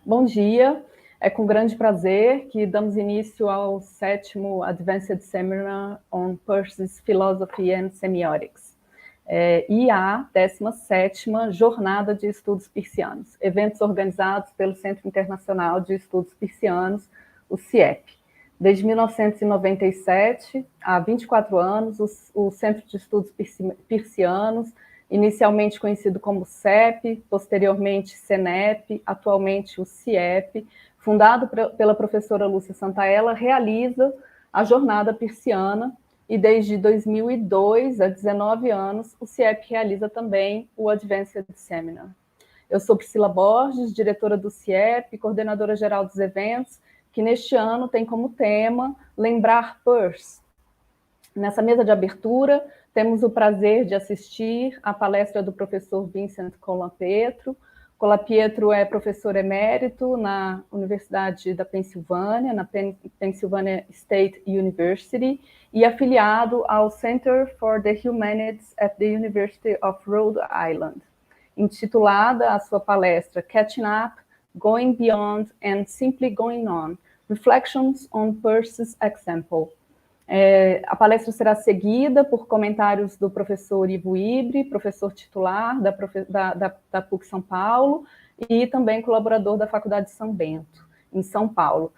Bom dia, é com grande prazer que damos início ao 7º Advanced Seminar on Peirce's Philosophy and Semiotics, e a 17ª Jornada de Estudos Peirceanos, eventos organizados pelo Centro Internacional de Estudos Peirceanos, o CIEP. Desde 1997, há 24 anos, o Centro de Estudos Peirceanos, inicialmente conhecido como CEP, posteriormente CENEP, atualmente o CIEP, fundado pela professora Lúcia Santaella, realiza a jornada peirceana e desde 2002, há 19 anos, o CIEP realiza também o Advanced Seminar. Eu sou Priscila Borges, diretora do CIEP, coordenadora geral dos eventos, que neste ano tem como tema Lembrar Peirce. Nessa mesa de abertura, temos o prazer de assistir à palestra do professor Vincent Colapietro. Colapietro é professor emérito na Universidade da Pensilvânia, na Pennsylvania State University, e afiliado ao Center for the Humanities at the University of Rhode Island. Intitulada a sua palestra Catching Up, Going Beyond and Simply Going On, Reflections on Peirce's Example. A palestra será seguida por comentários do professor Ivo Ibre, professor titular da PUC São Paulo e também colaborador da Faculdade de São Bento, em São Paulo.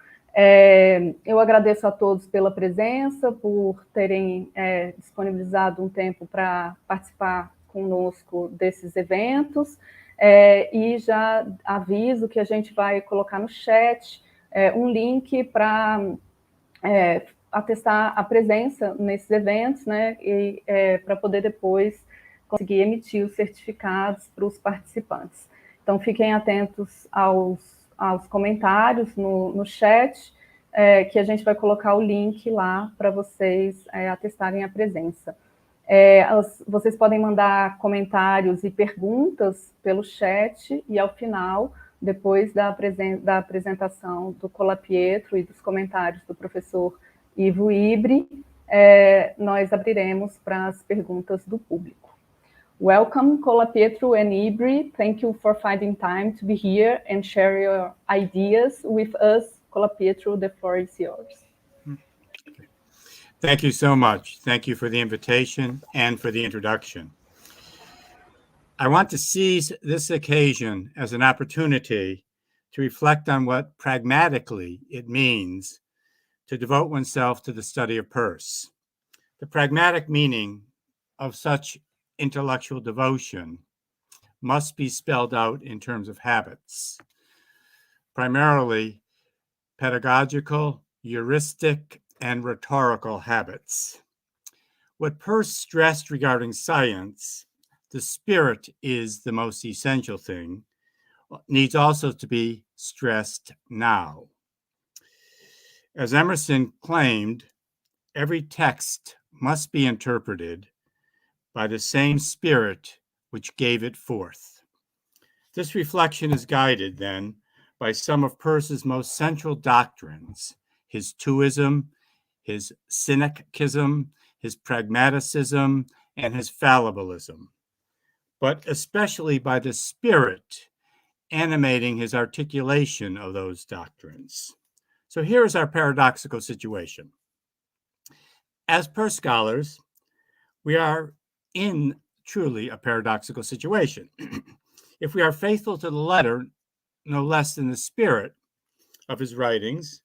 Eu agradeço a todos pela presença, por terem disponibilizado um tempo para participar conosco desses eventos, e já aviso que a gente vai colocar no chat um link para atestar a presença nesses eventos, né, e para poder depois conseguir emitir os certificados para os participantes. Então, fiquem atentos aos comentários no chat, que a gente vai colocar o link lá para vocês atestarem a presença. Vocês podem mandar comentários e perguntas pelo chat, e ao final, depois da apresentação do Colapietro e dos comentários do professor Ivo Ibre, nós abriremos para as perguntas do público. Welcome, Colapietro and Ibre. Thank you for finding time to be here and share your ideas with us. Colapietro, the floor is yours. Thank you so much. Thank you for the invitation and for the introduction. I want to seize this occasion as an opportunity to reflect on what pragmatically it means to devote oneself to the study of Peirce. The pragmatic meaning of such intellectual devotion must be spelled out in terms of habits, primarily pedagogical, heuristic, and rhetorical habits. What Peirce stressed regarding science, the spirit is the most essential thing, needs also to be stressed now. As Emerson claimed, every text must be interpreted by the same spirit which gave it forth. This reflection is guided, then, by some of Peirce's most central doctrines, his twoism, his synechism, his pragmaticism, and his fallibilism, but especially by the spirit animating his articulation of those doctrines. So here is our paradoxical situation. As Peirce scholars, we are in truly a paradoxical situation. If we are faithful to the letter, no less than the spirit of his writings,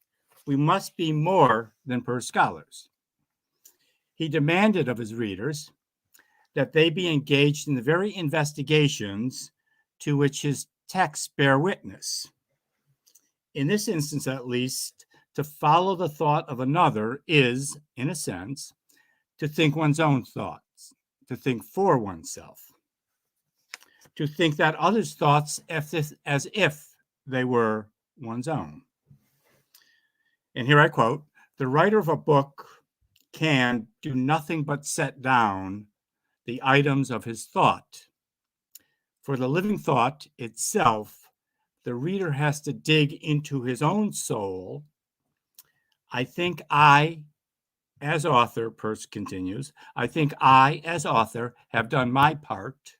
we must be more than Peirce scholars. He demanded of his readers that they be engaged in the very investigations to which his texts bear witness. In this instance, at least, to follow the thought of another is, in a sense, to think one's own thoughts, to think for oneself, to think that others' thoughts as if they were one's own. And here I quote, "The writer of a book can do nothing but set down the items of his thought. For the living thought itself, the reader has to dig into his own soul. I think I, as author," Peirce continues, "I think I, as author, have done my part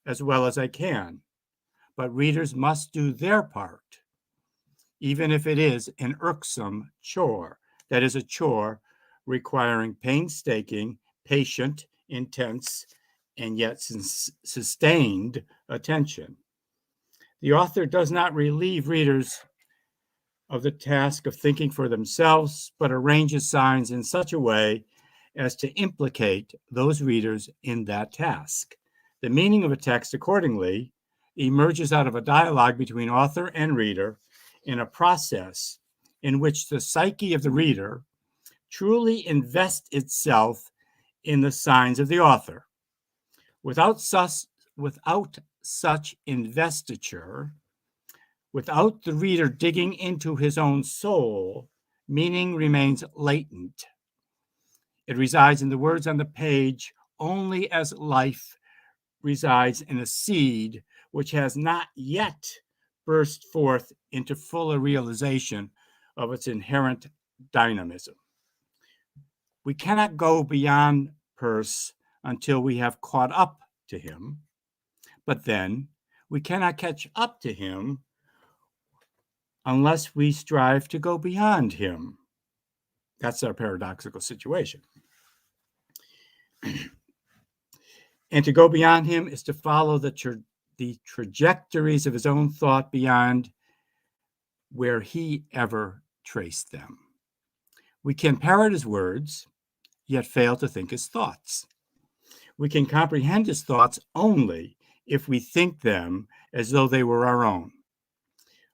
as well as I can, but readers must do their part even if it is an irksome chore. That is a chore requiring painstaking, patient, intense, and yet sustained attention. The author does not relieve readers of the task of thinking for themselves, but arranges signs in such a way as to implicate those readers in that task. The meaning of a text, accordingly, emerges out of a dialogue between author and reader in a process in which the psyche of the reader truly invests itself in the signs of the author. Without such investiture, without the reader digging into his own soul, meaning remains latent. It resides in the words on the page only as life resides in a seed which has not yet burst forth into fuller realization of its inherent dynamism. We cannot go beyond Peirce until we have caught up to him, but then we cannot catch up to him unless we strive to go beyond him. That's our paradoxical situation. And to go beyond him is to follow the trajectories of his own thought beyond where he ever traced them. We can parrot his words, yet fail to think his thoughts. We can comprehend his thoughts only if we think them as though they were our own.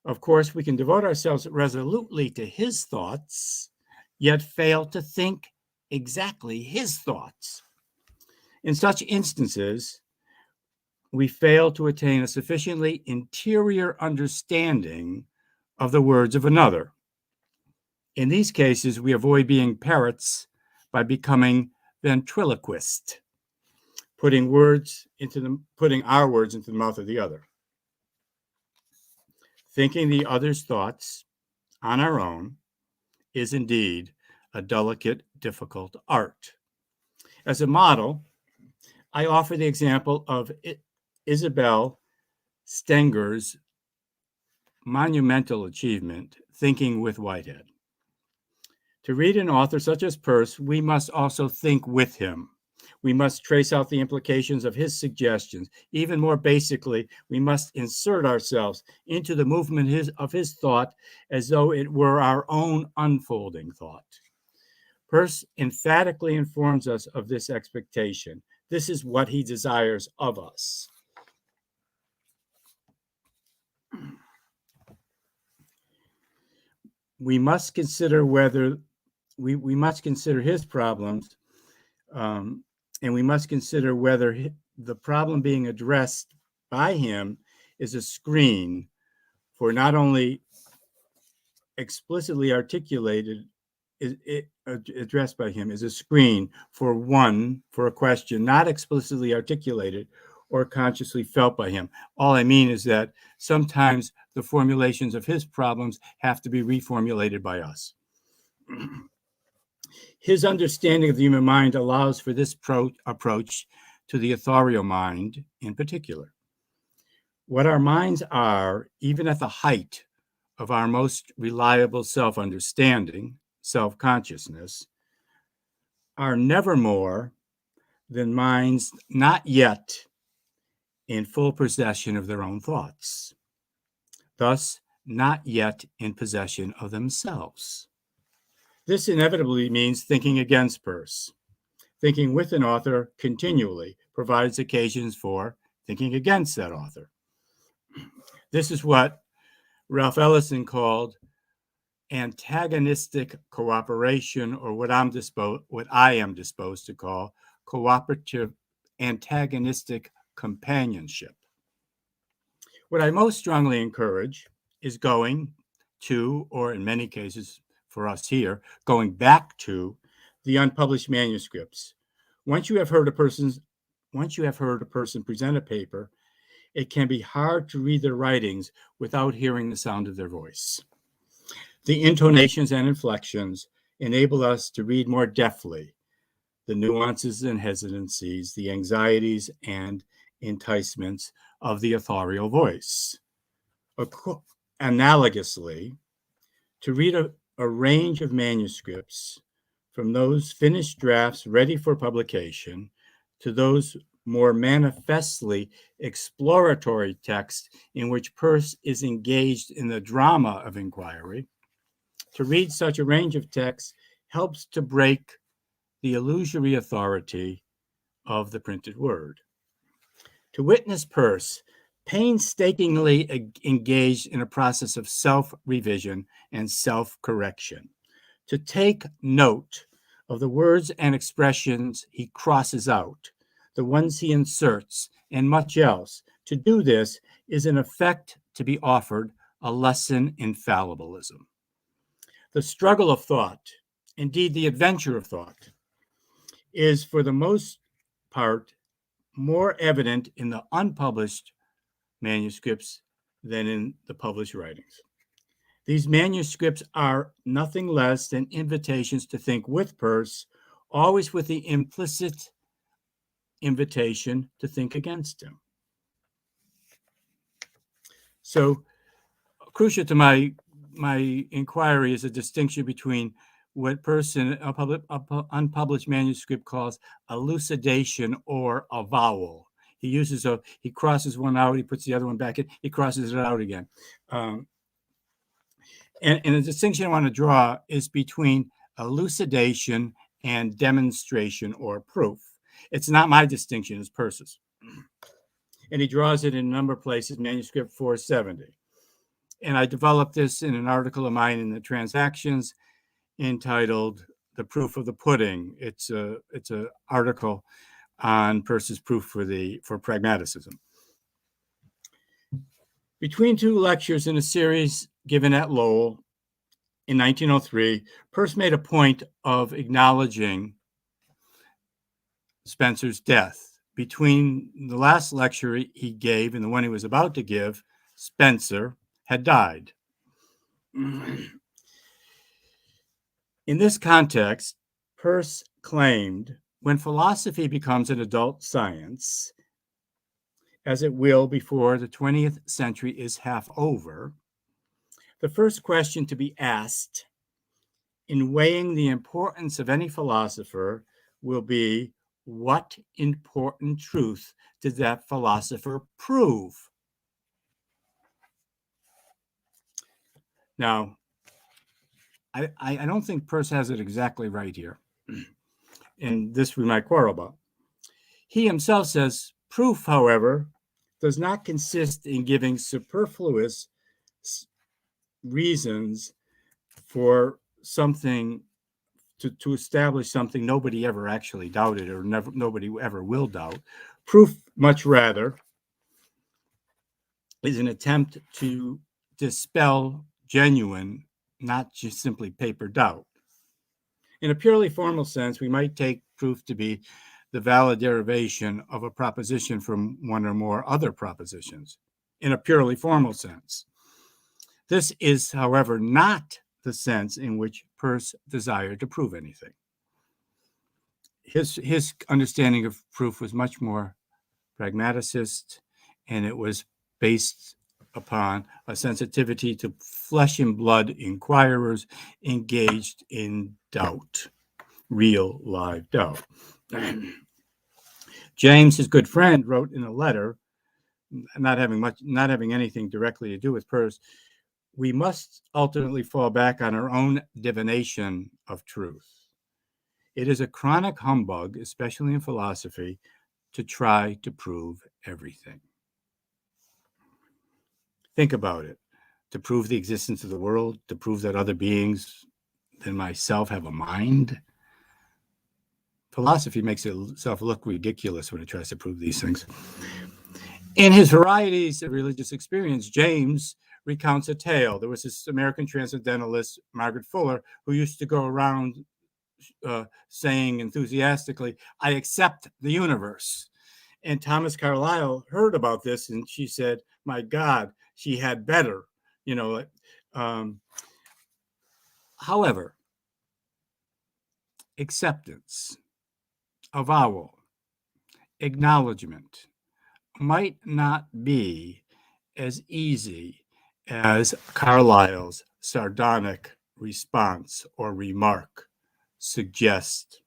Of course, we can devote ourselves resolutely to his thoughts, yet fail to think exactly his thoughts. In such instances, we fail to attain a sufficiently interior understanding of the words of another. In these cases, we avoid being parrots by becoming ventriloquists, putting our words into the mouth of the other. Thinking the other's thoughts on our own is indeed a delicate, difficult art. As a model, I offer the example of Isabel Stenger's monumental achievement, Thinking with Whitehead. To read an author such as Peirce, we must also think with him. We must trace out the implications of his suggestions. Even more basically, we must insert ourselves into the movement of his thought as though it were our own unfolding thought. Peirce emphatically informs us of this expectation. This is what he desires of us. We must consider whether we must consider his problems, and we must consider whether the problem being addressed by him is a screen for not only explicitly articulated, addressed by him is a screen for a question not explicitly articulated or consciously felt by him. All I mean is that sometimes the formulations of his problems have to be reformulated by us. His understanding of the human mind allows for this approach to the authorial mind in particular. What our minds are, even at the height of our most reliable self-understanding, self-consciousness, are never more than minds not yet in full possession of their own thoughts, thus not yet in possession of themselves. This inevitably means thinking against Peirce. Thinking with an author continually provides occasions for thinking against that author. This is what Ralph Ellison called antagonistic cooperation, or what I am disposed to call cooperative antagonistic companionship. What I most strongly encourage is going to, or in many cases for us here, going back to the unpublished manuscripts. Once you have heard a person present a paper, it can be hard to read their writings without hearing the sound of their voice. The intonations and inflections enable us to read more deftly the nuances and hesitancies, the anxieties and enticements of the authorial voice. Analogously, to read a range of manuscripts, from those finished drafts ready for publication to those more manifestly exploratory texts in which Peirce is engaged in the drama of inquiry. To read such a range of texts helps to break the illusory authority of the printed word. To witness Peirce painstakingly engaged in a process of self-revision and self-correction, to take note of the words and expressions he crosses out, the ones he inserts, and much else. To do this is in effect to be offered a lesson in fallibilism. The struggle of thought, indeed the adventure of thought, is for the most part more evident in the unpublished manuscripts than in the published writings. These manuscripts are nothing less than invitations to think with Peirce, always with the implicit invitation to think against him. So crucial to my inquiry is a distinction between what Peirce in unpublished manuscript calls elucidation or avowal. He crosses one out, he puts the other one back in, he crosses it out again. And the distinction I want to draw is between elucidation and demonstration or proof. It's not my distinction, it's Peirce's. And he draws it in a number of places, manuscript 470. And I developed this in an article of mine in the Transactions entitled "The Proof of the Pudding." It's an article on Peirce's proof for pragmaticism. Between two lectures in a series given at Lowell in 1903, Peirce made a point of acknowledging Spencer's death. Between the last lecture he gave and the one he was about to give, Spencer had died. In this context, Peirce claimed, when philosophy becomes an adult science, as it will before the 20th century is half over, the first question to be asked in weighing the importance of any philosopher will be, what important truth did that philosopher prove? Now, I don't think Peirce has it exactly right here, and this we might quarrel about. He himself says, proof, however, does not consist in giving superfluous reasons for something to establish something nobody ever actually doubted or nobody ever will doubt. Proof, much rather, is an attempt to dispel genuine, not just simply paper doubt. In a purely formal sense, we might take proof to be the valid derivation of a proposition from one or more other propositions, in a purely formal sense. This is, however, not the sense in which Peirce desired to prove anything. His understanding of proof was much more pragmaticist, and it was based upon a sensitivity to flesh and blood inquirers engaged in doubt, real live doubt. James, his good friend, wrote in a letter, not having anything directly to do with Peirce, we must ultimately fall back on our own divination of truth. It is a chronic humbug, especially in philosophy, to try to prove everything. Think about it. To prove the existence of the world, to prove that other beings than myself have a mind. Philosophy makes itself look ridiculous when it tries to prove these things. In his Varieties of Religious Experience, James recounts a tale. There was this American transcendentalist, Margaret Fuller, who used to go around saying enthusiastically, I accept the universe. And Thomas Carlyle heard about this, and she said, my God, she had better, However, acceptance, avowal, acknowledgement might not be as easy as Carlyle's sardonic response or remark suggest?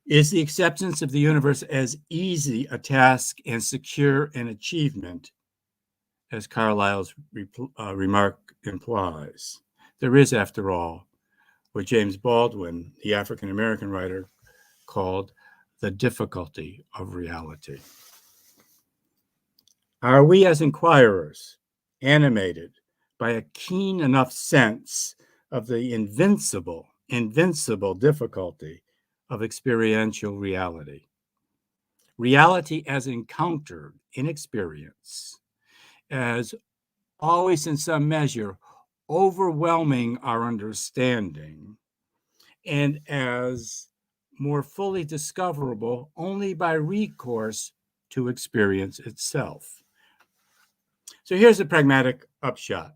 Is the acceptance of the universe as easy a task and secure an achievement as Carlyle's remark implies? There is, after all, what James Baldwin, the African-American writer, called the difficulty of reality. Are we as inquirers animated by a keen enough sense of the invincible difficulty of experiential reality? Reality as encountered in experience, as always in some measure overwhelming our understanding, and as more fully discoverable only by recourse to experience itself. So here's a pragmatic upshot.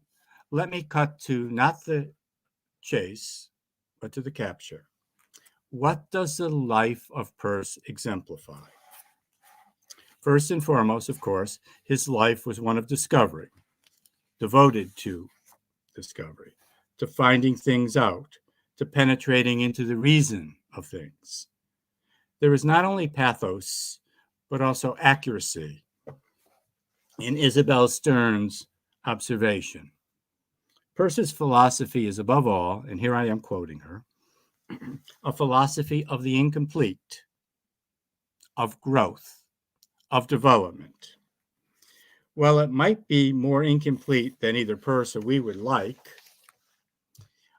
Let me cut to not the chase, but to the capture. What does the life of Peirce exemplify? First and foremost, of course, his life was one of discovery, devoted to discovery, to finding things out, to penetrating into the reason of things. There is not only pathos, but also accuracy in Isabel Stern's observation. Peirce's philosophy is above all, and here I am quoting her, a philosophy of the incomplete, of growth, of development. While it might be more incomplete than either Peirce or we would like,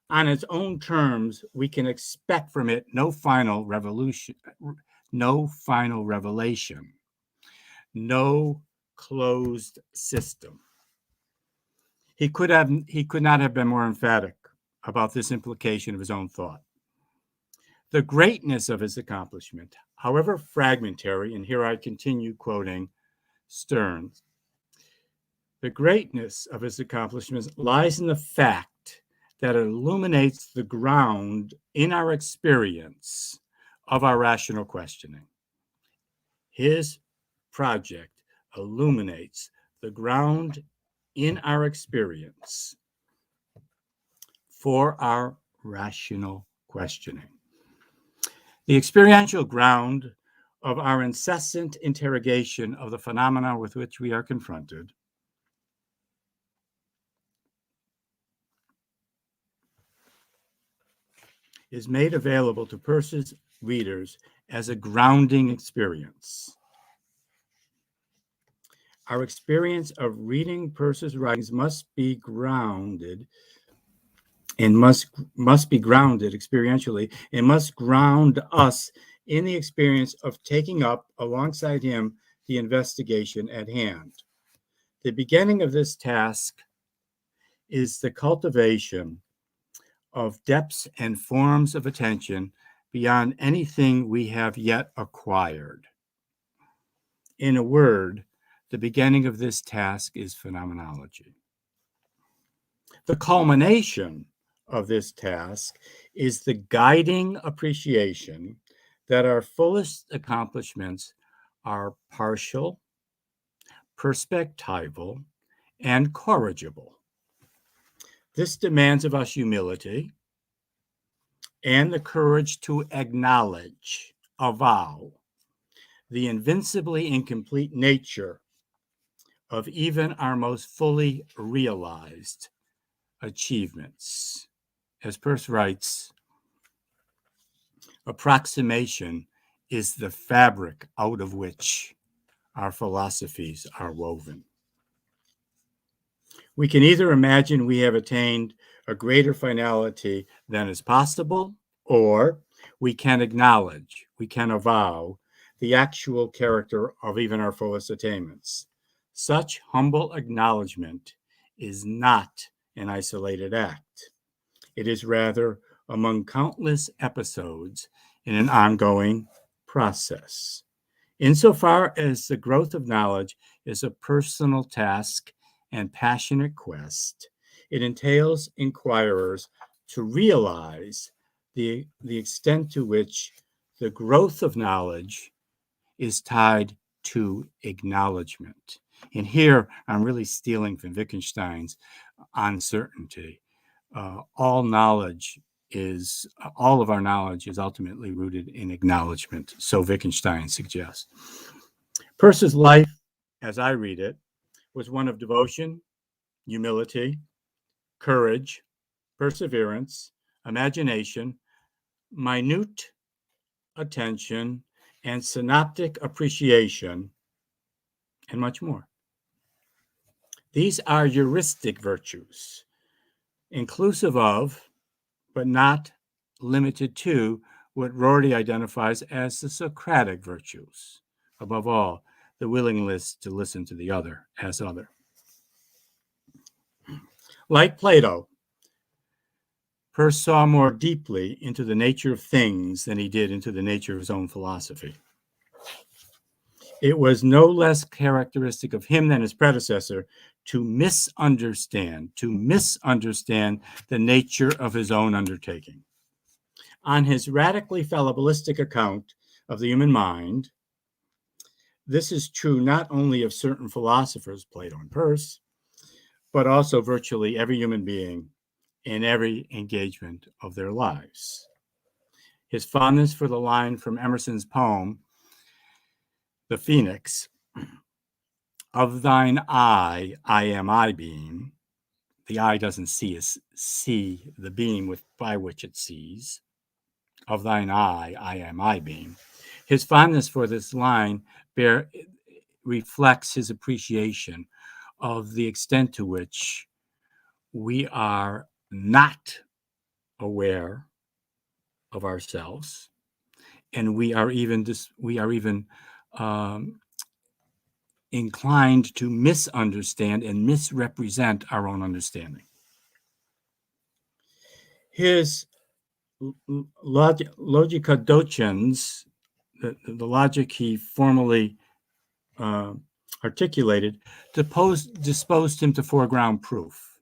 on its own terms, we can expect from it no final revelation, no closed system. He could not have been more emphatic about this implication of his own thought. The greatness of his accomplishment, however fragmentary, and here I continue quoting Stern, the greatness of his accomplishments lies in the fact that it illuminates the ground in our experience of our rational questioning. His project illuminates the ground in our experience for our rational questioning. The experiential ground of our incessant interrogation of the phenomena with which we are confronted is made available to Peirce's readers as a grounding experience. Our experience of reading Peirce's writings must be grounded and must be grounded experientially and must ground us in the experience of taking up alongside him the investigation at hand. The beginning of this task is the cultivation of depths and forms of attention beyond anything we have yet acquired. In a word, the beginning of this task is phenomenology. The culmination of this task is the guiding appreciation that our fullest accomplishments are partial, perspectival, and corrigible. This demands of us humility and the courage to acknowledge, avow, the invincibly incomplete nature of even our most fully realized achievements. As Peirce writes, approximation is the fabric out of which our philosophies are woven. We can either imagine we have attained a greater finality than is possible, or we can acknowledge, we can avow the actual character of even our fullest attainments. Such humble acknowledgement is not an isolated act. It is rather among countless episodes in an ongoing process. Insofar as the growth of knowledge is a personal task and passionate quest, it entails inquirers to realize the extent to which the growth of knowledge is tied to acknowledgement. And here I'm really stealing from Wittgenstein's uncertainty. All of our knowledge is ultimately rooted in acknowledgement, so Wittgenstein suggests. Peirce's life, as I read it, was one of devotion, humility, courage, perseverance, imagination, minute attention, and synoptic appreciation, and much more. These are heuristic virtues, inclusive of, but not limited to, what Rorty identifies as the Socratic virtues. Above all, the willingness to listen to the other as other. Like Plato, Peirce saw more deeply into the nature of things than he did into the nature of his own philosophy. It was no less characteristic of him than his predecessor to misunderstand the nature of his own undertaking. On his radically fallibilistic account of the human mind, this is true not only of certain philosophers, Plato and Peirce, but also virtually every human being in every engagement of their lives. His fondness for the line from Emerson's poem, The Phoenix, of thine eye, I am I beam. The eye doesn't see the beam by which it sees. Of thine eye, I am I beam. His fondness for this line reflects his appreciation of the extent to which we are not aware of ourselves, and we are even inclined to misunderstand and misrepresent our own understanding. His logica docens, the logic he formally articulated, disposed him to foreground proof,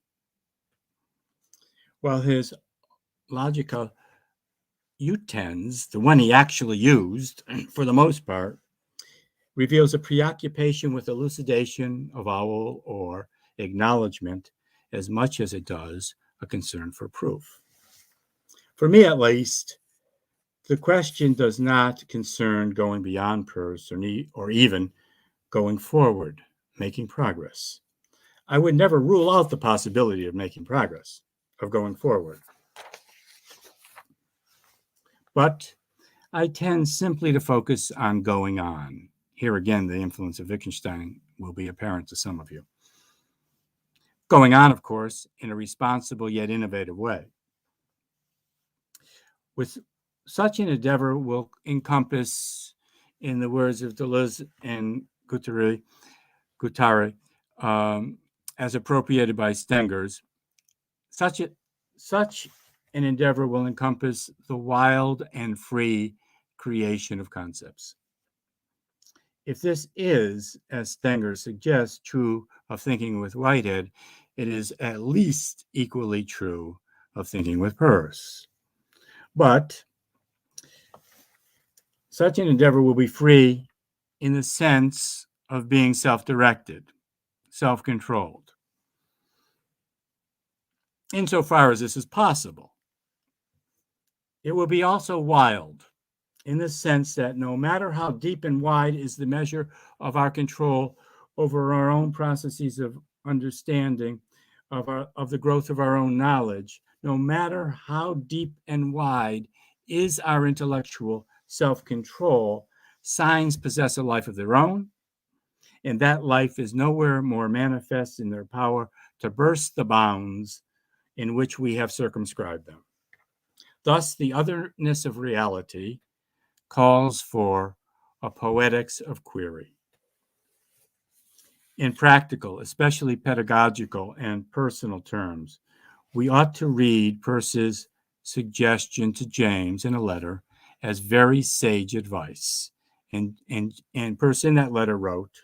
while his logica utens, the one he actually used for the most part, reveals a preoccupation with elucidation, avowal, or acknowledgement as much as it does a concern for proof. For me, at least, the question does not concern going beyond Peirce or even going forward, making progress. I would never rule out the possibility of making progress, of going forward. But I tend simply to focus on going on. Here again, the influence of Wittgenstein will be apparent to some of you. Going on, of course, in a responsible yet innovative way. With such an endeavor will encompass, in the words of Deleuze and Guattari, as appropriated by Stengers, such an endeavor will encompass the wild and free creation of concepts. If this is, as Stengers suggests, true of thinking with Whitehead, it is at least equally true of thinking with Peirce. But such an endeavor will be free in the sense of being self-directed, self-controlled, insofar as this is possible. It will be also wild in the sense that no matter how deep and wide is the measure of our control over our own processes of understanding, of the growth of our own knowledge, no matter how deep and wide is our intellectual self-control, signs possess a life of their own, and that life is nowhere more manifest in their power to burst the bounds in which we have circumscribed them. Thus, the otherness of reality calls for a poetics of query. In practical, especially pedagogical and personal terms, we ought to read Peirce's suggestion to James in a letter as very sage advice. And Peirce in that letter wrote,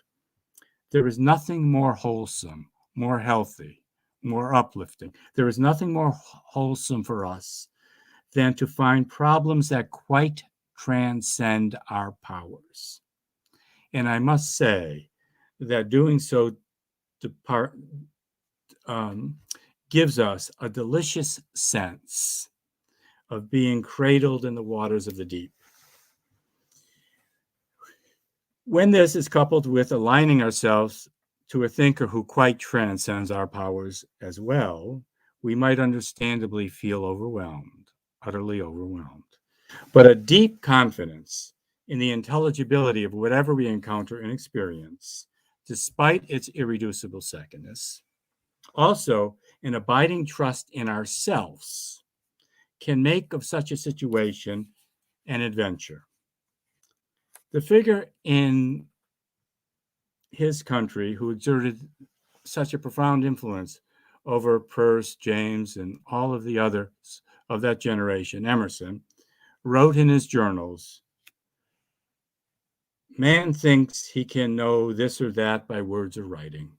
"There is nothing more wholesome, more healthy, more uplifting. There is nothing more wholesome for us than to find problems that quite transcend our powers. And I must say that doing so gives us a delicious sense of being cradled in the waters of the deep. When this is coupled with aligning ourselves to a thinker who quite transcends our powers as well, we might understandably feel overwhelmed, utterly overwhelmed. But a deep confidence in the intelligibility of whatever we encounter and experience, despite its irreducible secondness, also an abiding trust in ourselves, can make of such a situation an adventure. The figure in his country who exerted such a profound influence over Peirce, James, and all of the others of that generation, Emerson, wrote in his journals, "Man thinks he can know this or that by words or writing.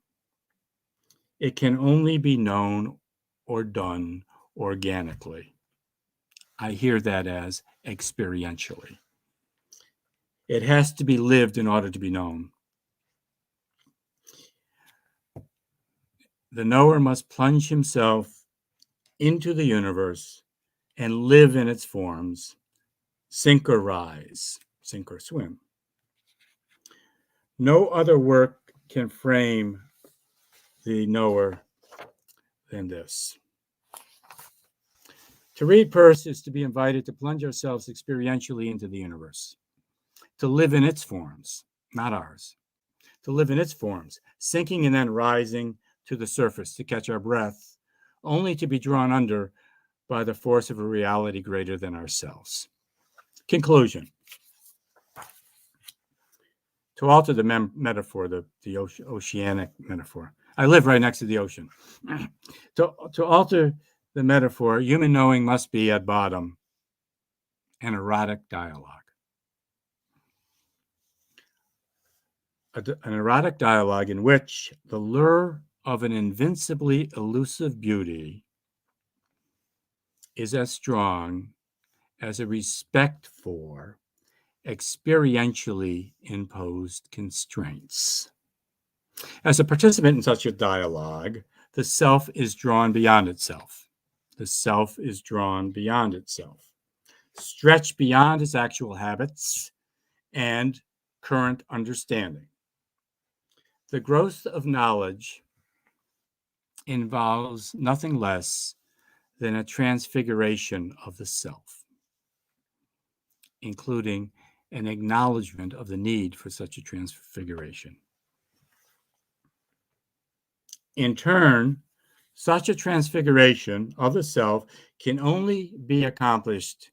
It can only be known or done organically." I hear that as experientially. It has to be lived in order to be known. The knower must plunge himself into the universe and live in its forms, sink or rise, sink or swim. No other work can frame the knower than this. To read Peirce is to be invited to plunge ourselves experientially into the universe, to live in its forms, not ours, to live in its forms, sinking and then rising to the surface to catch our breath, only to be drawn under by the force of a reality greater than ourselves. Conclusion. To alter the metaphor, the oceanic metaphor. I live right next to the ocean. To alter the metaphor, human knowing must be at bottom an erotic dialogue. An erotic dialogue in which the lure of an invincibly elusive beauty is as strong as a respect for experientially imposed constraints. As a participant in such a dialogue, the self is drawn beyond itself. The self is drawn beyond itself, stretched beyond its actual habits and current understanding. The growth of knowledge involves nothing less than a transfiguration of the self, including an acknowledgement of the need for such a transfiguration. In turn, such a transfiguration of the self can only be accomplished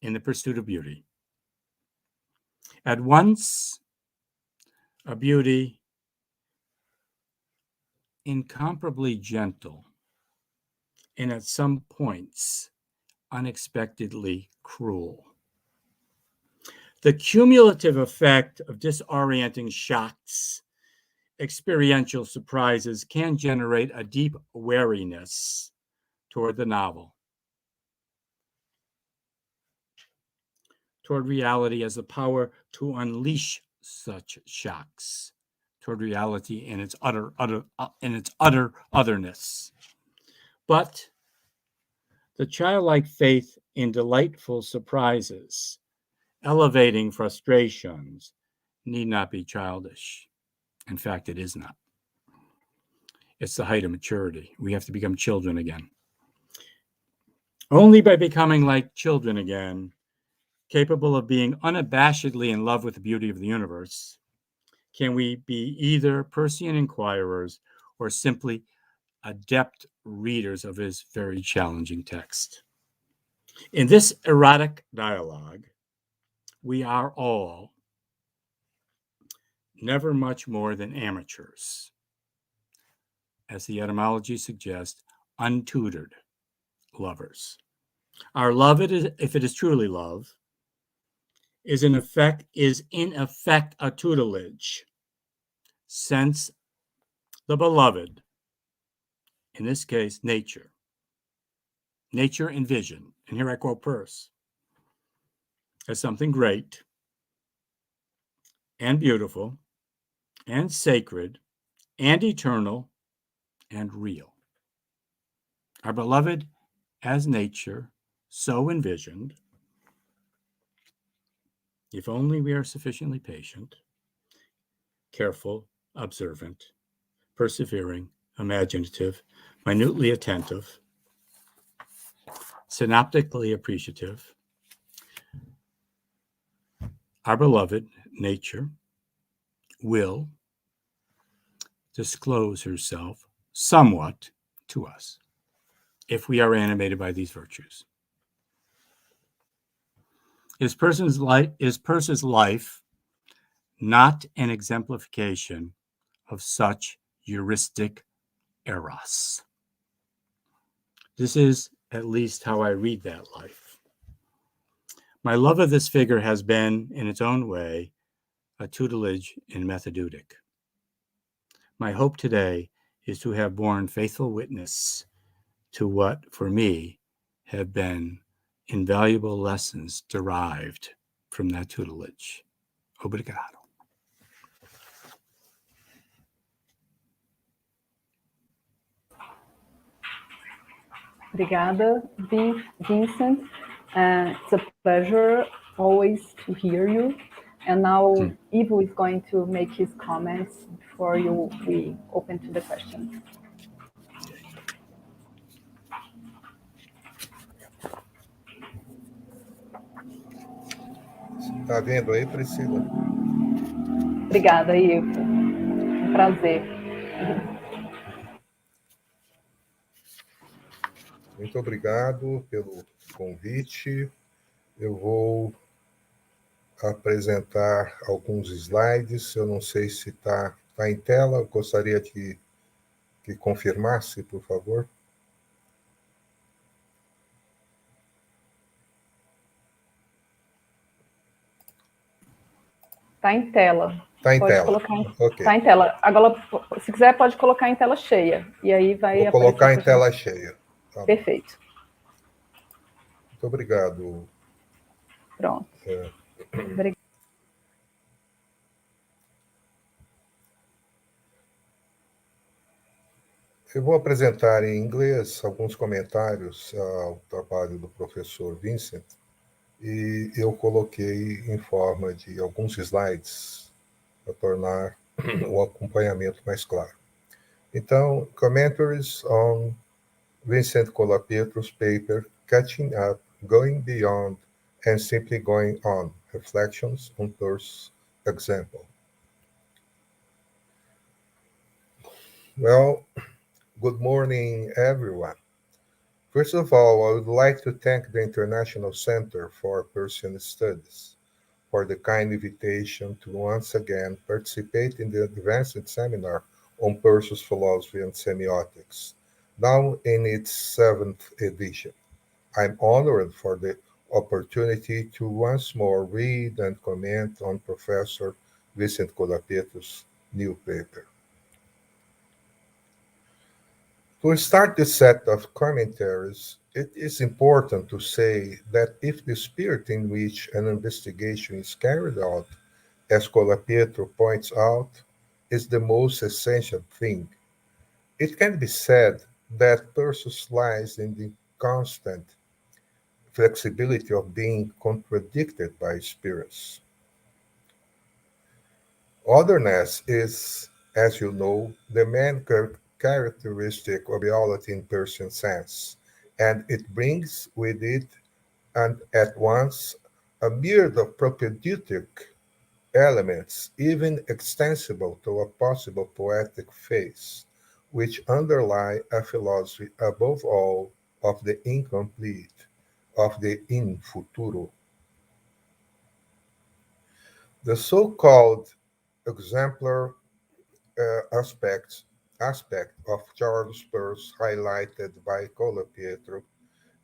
in the pursuit of beauty. At once, a beauty incomparably gentle and at some points unexpectedly cruel. The cumulative effect of disorienting shocks, experiential surprises, can generate a deep wariness toward the novel, toward reality as the power to unleash such shocks, toward reality in its utter otherness. But the childlike faith in delightful surprises, elevating frustrations, need not be childish. In fact, it is not. It's the height of maturity. We have to become children again. Only by becoming like children again, capable of being unabashedly in love with the beauty of the universe, can we be either Peircean inquirers or simply adept readers of his very challenging text. In this erotic dialogue, we are all never much more than amateurs, as the etymology suggests, untutored lovers. Our love, if it is truly love, is in effect a tutelage, since the beloved, in this case, nature and vision, and here I quote Peirce, as something great, and beautiful and sacred and eternal and real. Our beloved as nature, so envisioned, if only we are sufficiently patient, careful, observant, persevering, imaginative, minutely attentive, synoptically appreciative, our beloved nature will disclose herself somewhat to us if we are animated by these virtues. Is Peirce's life not an exemplification of such heuristic eros? This is at least how I read that life. My love of this figure has been, in its own way, a tutelage in methodeutic. My hope today is to have borne faithful witness to what, for me, have been invaluable lessons derived from that tutelage. Obrigado. Obrigada, Vincent. It's a pleasure always to hear you. And now Ivo is going to make his comments before we open to the questions. Tá vendo aí, Priscila? Obrigada, Ivo. Prazer. Muito obrigado pelo convite. Eu vou apresentar alguns slides. Eu não sei se está em tela. Eu gostaria que confirmasse, por favor. Está em tela. Está em pode tela. Colocar em... Ok. Está em tela. Agora, se quiser, pode colocar em tela cheia. E aí vai Vou colocar em tela cheia. Tá. Perfeito. Muito obrigado. Pronto. Obrigado. Eu vou apresentar em inglês alguns comentários ao trabalho do professor Vincent, e eu coloquei em forma de alguns slides para tornar o acompanhamento mais claro. Então, commentaries on Vincent Colapietro's paper, Catching Up, Going Beyond, and Simply Going On, Reflections on Peirce's Example. Well, good morning, everyone. First of all, I would like to thank the International Center for Peircean Studies for the kind invitation to once again participate in the advanced seminar on Peirce's philosophy and semiotics, now in its 7th edition. I'm honored for the opportunity to once more read and comment on Professor Vincent Colapietro's new paper. To start this set of commentaries, it is important to say that if the spirit in which an investigation is carried out, as Colapietro points out, is the most essential thing, it can be said that Peirce lies in the constant flexibility of being contradicted by spirits. Otherness is, as you know, the main characteristic of reality in Peircean sense, and it brings with it and at once a myriad of propedeutic elements, even extensible to a possible poetic phase, which underlie a philosophy above all of the incomplete, of the in futuro. The so-called exemplar aspect of Charles Peirce highlighted by Colapietro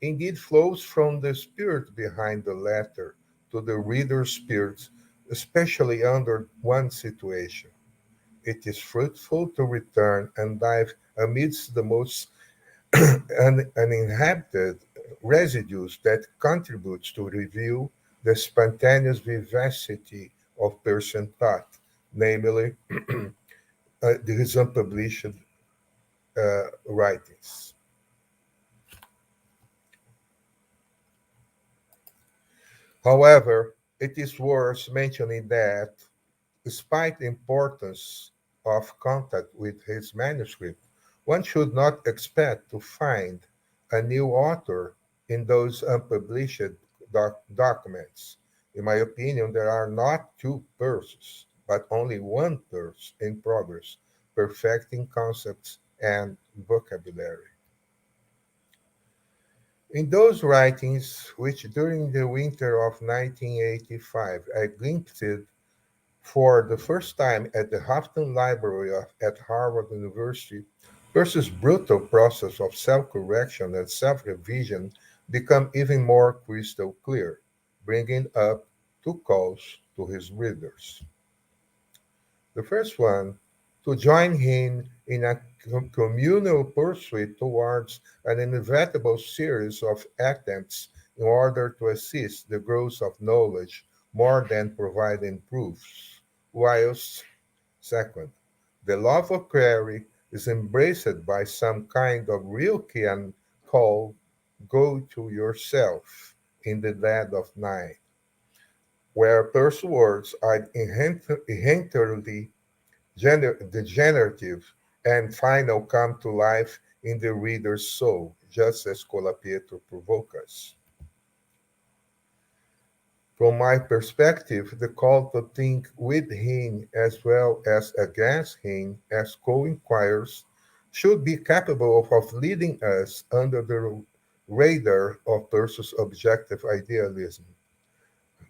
indeed flows from the spirit behind the letter to the reader's spirit, especially under one situation. It is fruitful to return and dive amidst the most uninhabited residues that contributes to reveal the spontaneous vivacity of Peircean thought, namely his unpublished writings. However, it is worth mentioning that, despite the importance of contact with his manuscript, one should not expect to find a new author in those unpublished documents. In my opinion, there are not two Peirces, but only one Peirce in progress, perfecting concepts and vocabulary. In those writings, which during the winter of 1985 I glimpsed for the first time at the Houghton Library at Harvard University, Peirce's brutal process of self-correction and self-revision become even more crystal clear, bringing up two calls to his readers. The first one, to join him in a communal pursuit towards an inevitable series of attempts in order to assist the growth of knowledge more than providing proofs, whilst, second, the love of query is embraced by some kind of Rilkean call, go to yourself in the dead of night, where Peirce's words are inherently the generative and final come to life in the reader's soul, just as Colapietro provokes us. From my perspective, the call to think with him as well as against him as co-inquirers should be capable of leading us under the radar of Peirce's objective idealism.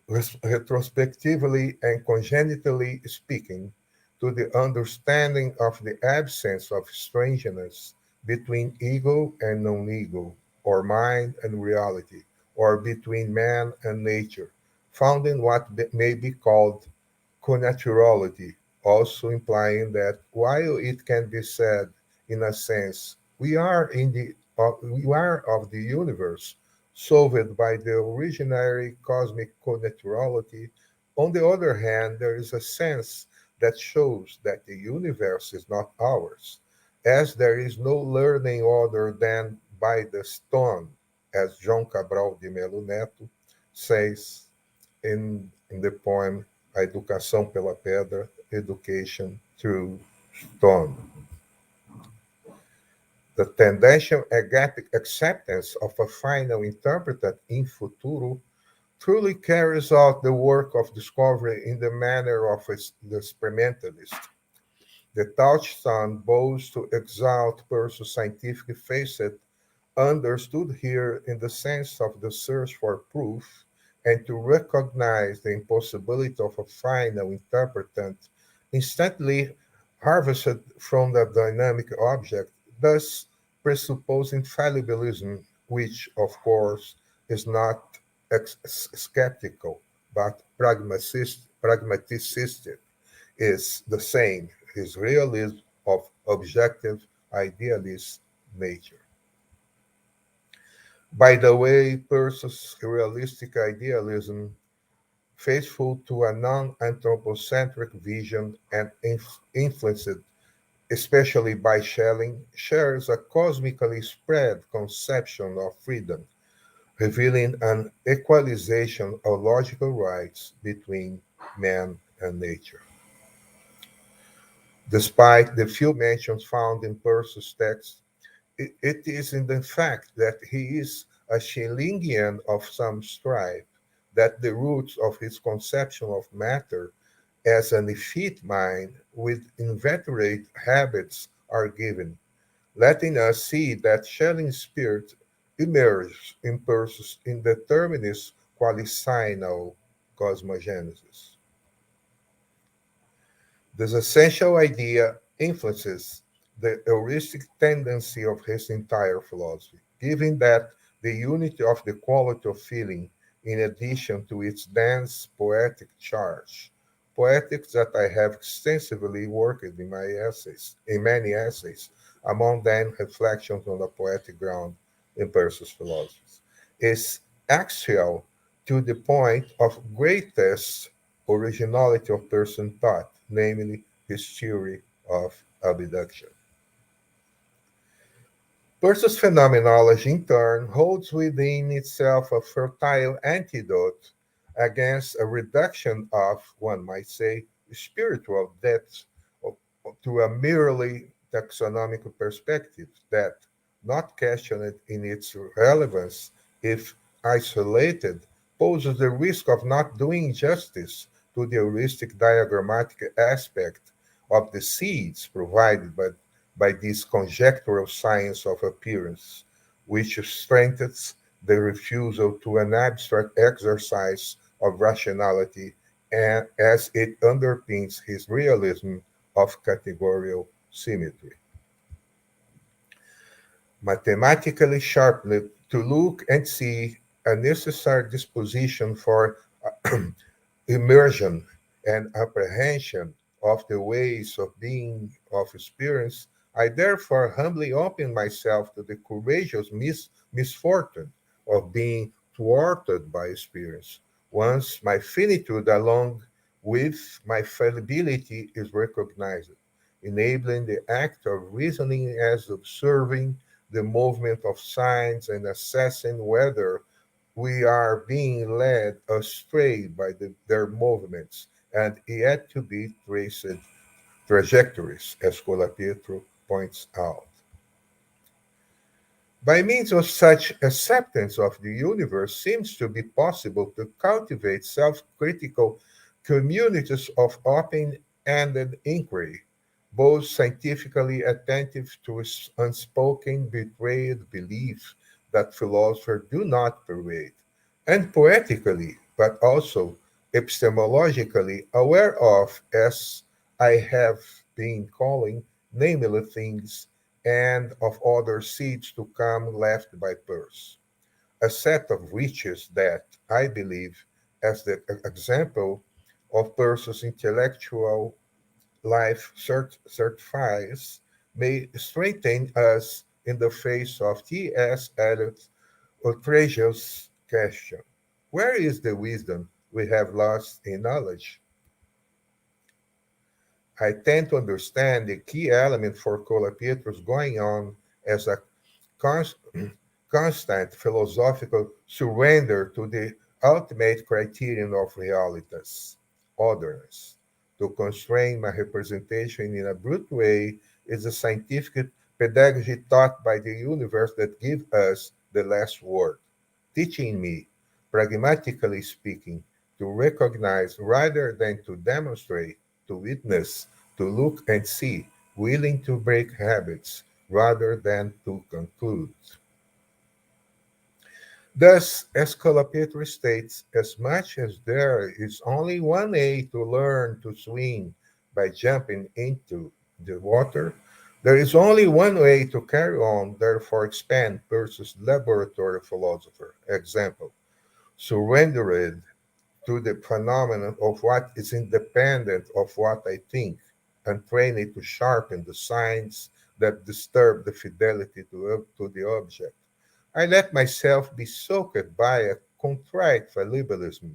Retrospectively and congenitally speaking, to the understanding of the absence of strangeness between ego and non-ego, or mind and reality, or between man and nature, found in what may be called connaturality, also implying that while it can be said, in a sense, we are of the universe, solved by the originary cosmic connaturality. On the other hand, there is a sense that shows that the universe is not ours, as there is no learning other than by the stone, as João Cabral de Melo Neto says in the poem A Educação pela Pedra, Education Through Stone. The tendential agapic acceptance of a final interpreted in futuro truly carries out the work of discovery in the manner of the experimentalist. The touchstone bows to exalt Peirce's scientific facet, understood here in the sense of the search for proof, and to recognize the impossibility of a final interpretant instantly harvested from the dynamic object, thus presupposing fallibilism, which, of course, is not skeptical, but pragmaticist is the same, is realism of objective idealist nature. By the way, Peirce's realistic idealism, faithful to a non-anthropocentric vision and influenced especially by Schelling, shares a cosmically spread conception of freedom, revealing an equalization of logical rights between man and nature. Despite the few mentions found in Peirce's text, it is in the fact that he is a Schellingian of some stripe that the roots of his conception of matter as an effete mind with inveterate habits are given, letting us see that Schelling's spirit emerged in Peirce's indeterminist quasi-sinal cosmogenesis. This essential idea influences the heuristic tendency of his entire philosophy, given that the unity of the quality of feeling, in addition to its dense poetic charge, poetics that I have extensively worked in many essays, among them reflections on the poetic ground in Peirce's philosophies, is axial to the point of greatest originality of person thought, namely his theory of abduction. Peirce's phenomenology, in turn, holds within itself a fertile antidote against a reduction of, one might say, spiritual depth to a merely taxonomical perspective that, not questioned in its relevance if isolated, poses the risk of not doing justice to the heuristic diagrammatic aspect of the seeds provided by this conjectural science of appearance, which strengthens the refusal to an abstract exercise of rationality and as it underpins his realism of categorical symmetry. Mathematically sharply, to look and see a necessary disposition for immersion and apprehension of the ways of being of experience, I therefore humbly open myself to the courageous misfortune of being thwarted by experience. Once my finitude along with my fallibility is recognized, enabling the act of reasoning as observing the movement of signs and assessing whether we are being led astray by their movements and yet to be traced trajectories, as Colapietro points out. By means of such acceptance of the universe seems to be possible to cultivate self-critical communities of open-ended inquiry, both scientifically attentive to unspoken betrayed beliefs that philosophers do not parade, and poetically, but also epistemologically aware of, as I have been calling, namely things and of other seeds to come left by Peirce. A set of riches that, I believe, as the example of Peirce's intellectual life certifies, may strengthen us in the face of T.S. Eliot's outrageous question: where is the wisdom we have lost in knowledge? I tend to understand the key element for Colapietro's going on as a const- constant philosophical surrender to the ultimate criterion of realitas, otherness. To constrain my representation in a brute way is a scientific pedagogy taught by the universe that gives us the last word, teaching me, pragmatically speaking, to recognize rather than to demonstrate, to witness, to look and see, willing to break habits rather than to conclude. Thus, as Colapietro states, as much as there is only one way to learn to swim by jumping into the water, there is only one way to carry on, therefore expand Peirce's laboratory philosopher. Example, surrendered to the phenomenon of what is independent of what I think, and train it to sharpen the signs that disturb the fidelity to the object. I let myself be soaked by a contrite fallibilism,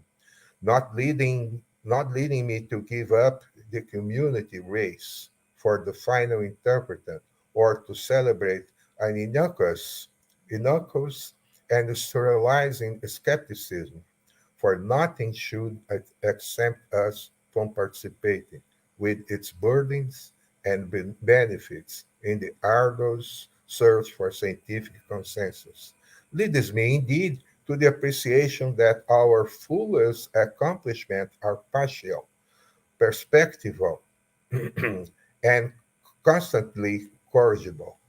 not leading me to give up the community race for the final interpreter or to celebrate an innocuous and sterilizing skepticism, for nothing should exempt us from participating with its burdens and benefits in the arduous search for scientific consensus. Leads me indeed to the appreciation that our fullest accomplishments are partial, perspectival, and constantly corrigible.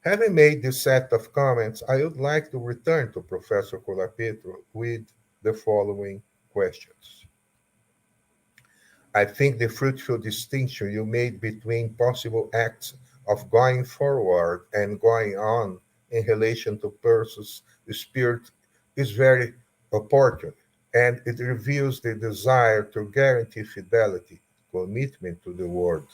Having made this set of comments, I would like to return to Professor Colapietro with the following questions. I think the fruitful distinction you made between possible acts of going forward and going on in relation to Peirce's spirit is very opportune, and it reveals the desire to guarantee fidelity, commitment to the word,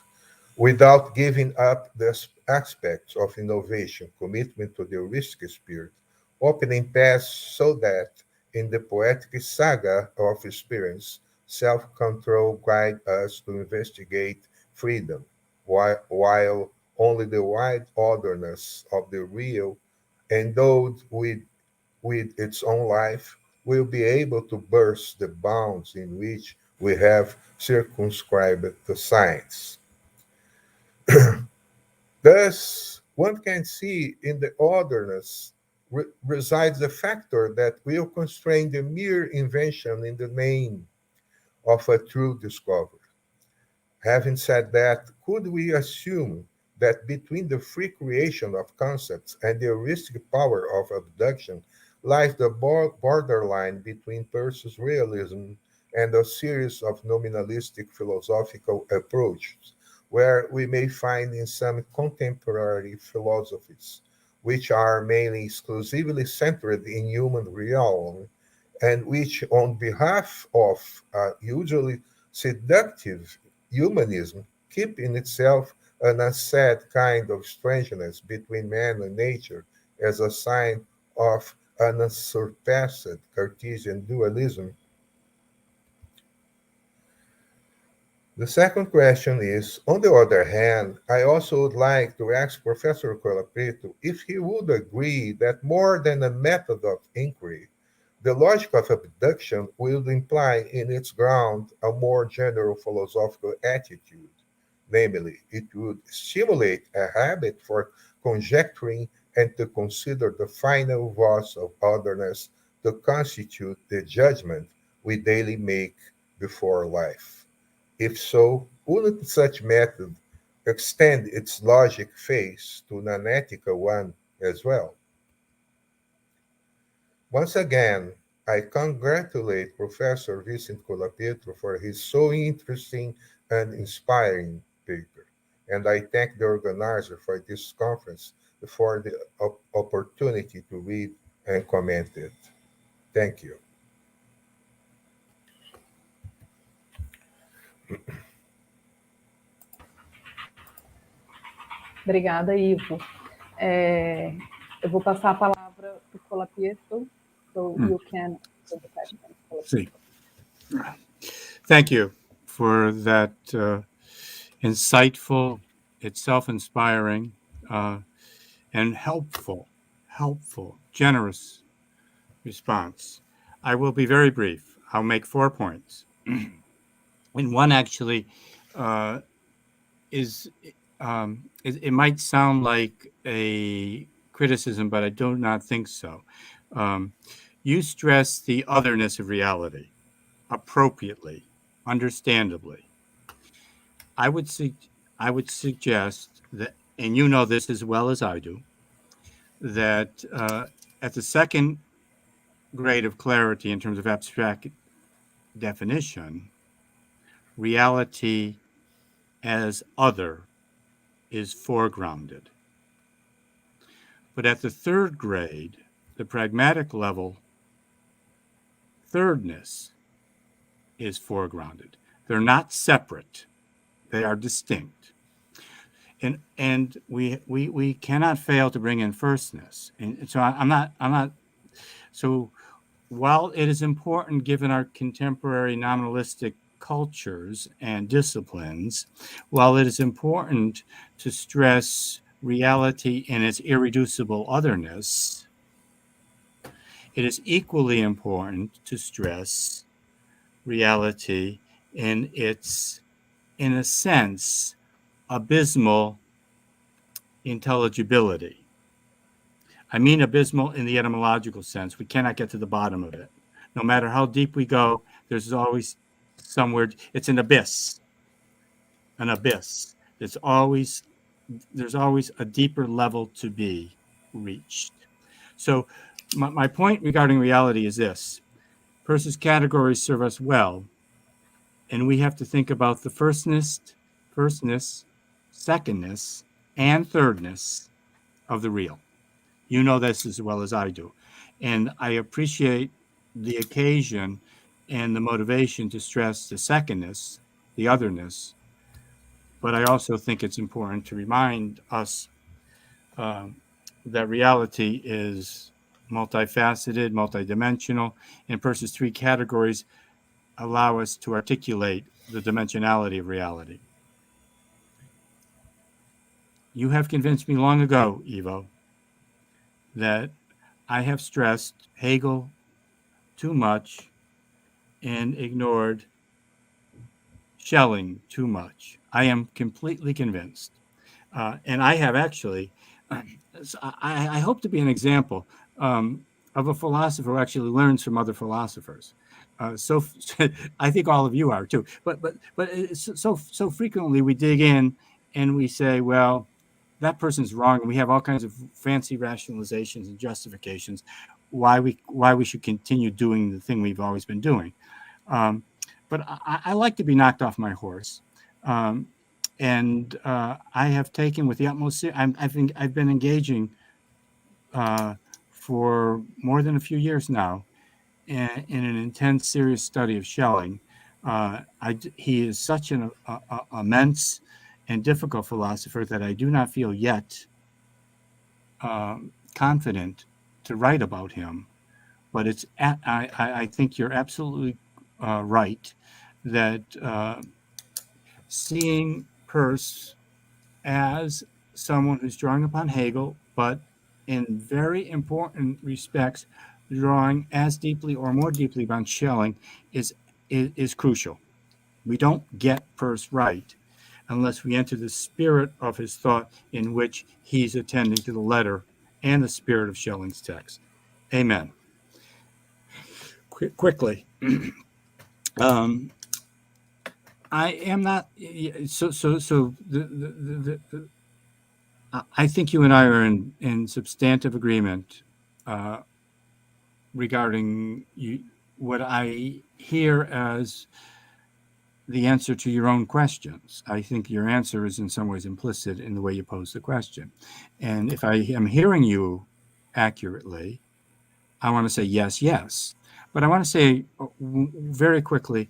without giving up the aspects of innovation, commitment to the risk spirit, opening paths so that in the poetic saga of experience, self-control guides us to investigate freedom, while only the wide otherness of the real, endowed with its own life, will be able to burst the bounds in which we have circumscribed the science. Thus, one can see in the otherness resides a factor that will constrain the mere invention in the name of a true discovery. Having said that, could we assume that between the free creation of concepts and the heuristic power of abduction lies the borderline between Peirce's realism and a series of nominalistic philosophical approaches, where we may find in some contemporary philosophies, which are mainly exclusively centered in human reality, and which, on behalf of usually seductive humanism, keep in itself an unsaid kind of strangeness between man and nature as a sign of an unsurpassed Cartesian dualism. The second question is, on the other hand, I also would like to ask Professor Colapietro if he would agree that more than a method of inquiry, the logic of abduction will imply in its ground a more general philosophical attitude. Namely, it would stimulate a habit for conjecturing and to consider the final voice of otherness to constitute the judgment we daily make before life. If so, wouldn't such method extend its logic phase to an ethical one as well? Once again, I congratulate Professor Vincent Colapietro for his so interesting and inspiring paper, and I thank the organizer for this conference for the opportunity to read and comment it. Thank you. Obrigada, Ivo. Eu vou passar a palavra para o Colapietro, so you can answer the question. See. Thank you for that insightful, it's self-inspiring, and helpful, generous response. I will be very brief. I'll make 4 points. And one actually is, it might sound like a criticism, but I do not think so. You stress the otherness of reality appropriately, understandably. I would suggest that, and you know this as well as I do, that at the second grade of clarity in terms of abstract definition, reality as other is foregrounded. But at the third grade, the pragmatic level, thirdness is foregrounded. They're not separate. They are distinct. And we cannot fail to bring in firstness. And so I'm not so while it is important given our contemporary nominalistic cultures and disciplines, while it is important to stress reality in its irreducible otherness, it is equally important to stress reality in its, in a sense, abysmal intelligibility. I mean abysmal in the etymological sense. We cannot get to the bottom of it. No matter how deep we go, there's always somewhere, it's an abyss. An abyss. There's always a deeper level to be reached. So my point regarding reality is this. Peirce's categories serve us well, and we have to think about the firstness, secondness, and thirdness of the real. You know this as well as I do. And I appreciate the occasion and the motivation to stress the secondness, the otherness, but I also think it's important to remind us that reality is multifaceted, multidimensional, and Peirce's three categories allow us to articulate the dimensionality of reality. You have convinced me long ago, Ivo, that I have stressed Hegel too much and ignored Schelling too much. I am completely convinced. And I have actually, I hope to be an example of a philosopher who actually learns from other philosophers. So I think all of you are too. But so frequently we dig in and we say, well, that person's wrong, and we have all kinds of fancy rationalizations and justifications why we should continue doing the thing we've always been doing. But I like to be knocked off my horse. And I have taken with the utmost. I've been engaging for more than a few years now in an intense, serious study of Schelling. He is such an immense and difficult philosopher that I do not feel yet confident to write about him. But I think you're absolutely right that seeing Peirce as someone who's drawing upon Hegel, but in very important respects, drawing as deeply or more deeply upon Schelling is crucial. We don't get Peirce right unless we enter the spirit of his thought in which he's attending to the letter and the spirit of Schelling's text. Amen. Quickly. I am not I think you and I are in substantive agreement regarding what I hear as the answer to your own questions. I think your answer is in some ways implicit in the way you pose the question. And if I am hearing you accurately, I want to say yes, yes. But I want to say very quickly,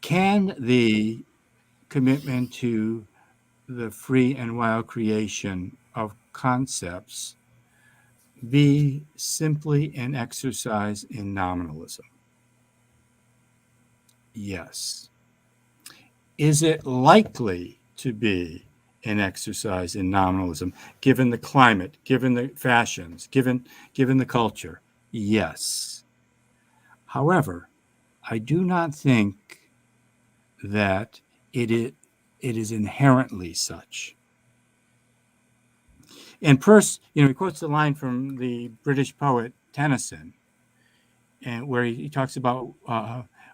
can the commitment to the free and wild creation of concepts be simply an exercise in nominalism? Yes. Is it likely to be an exercise in nominalism, given the climate, given the fashions, given the culture? Yes. However, I do not think that it is inherently such. And Peirce, he quotes the line from the British poet Tennyson, and where he talks about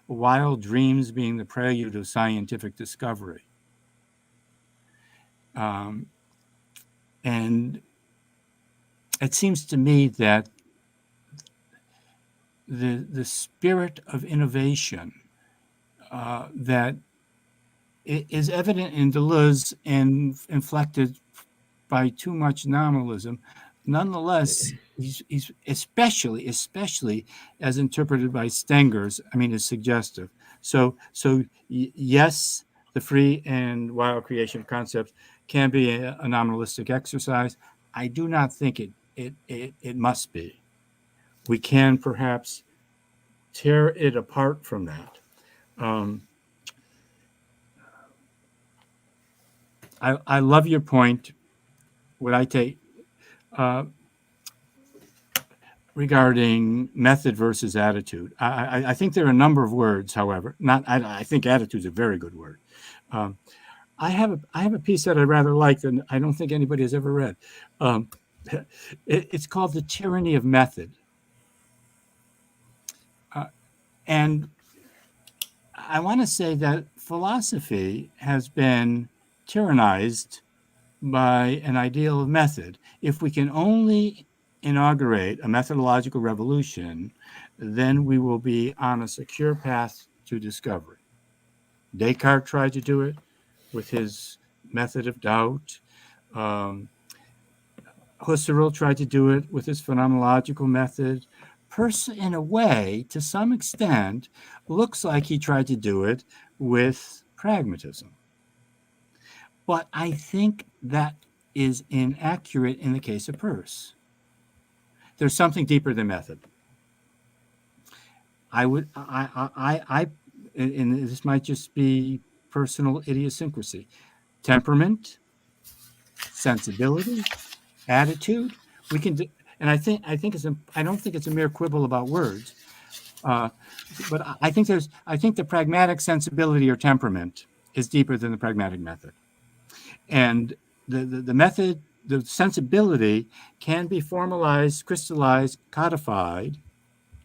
wild dreams being the prelude of scientific discovery. And it seems to me that the spirit of innovation that is evident in Deleuze and inflected by too much nominalism, nonetheless, he's especially as interpreted by Stengers, is suggestive. So yes, the free and wild creation of concepts can be a nominalistic exercise. I do not think it must be. We can perhaps tear it apart from that. I love your point. What I take regarding method versus attitude. I think there are a number of words, however. I think attitude is a very good word. I have a piece that I rather like that I don't think anybody has ever read. It's called The Tyranny of Method. And I want to say that philosophy has been tyrannized by an ideal of method. If we can only inaugurate a methodological revolution, then we will be on a secure path to discovery. Descartes tried to do it with his method of doubt. Husserl tried to do it with his phenomenological method. Peirce, in a way, to some extent, looks like he tried to do it with pragmatism. But I think that is inaccurate in the case of Peirce. there's something deeper than method. And this might just be personal idiosyncrasy, temperament, sensibility, attitude. We can, and I don't think it's a mere quibble about words, but I think the pragmatic sensibility or temperament is deeper than the pragmatic method, and the method, the sensibility can be formalized, crystallized, codified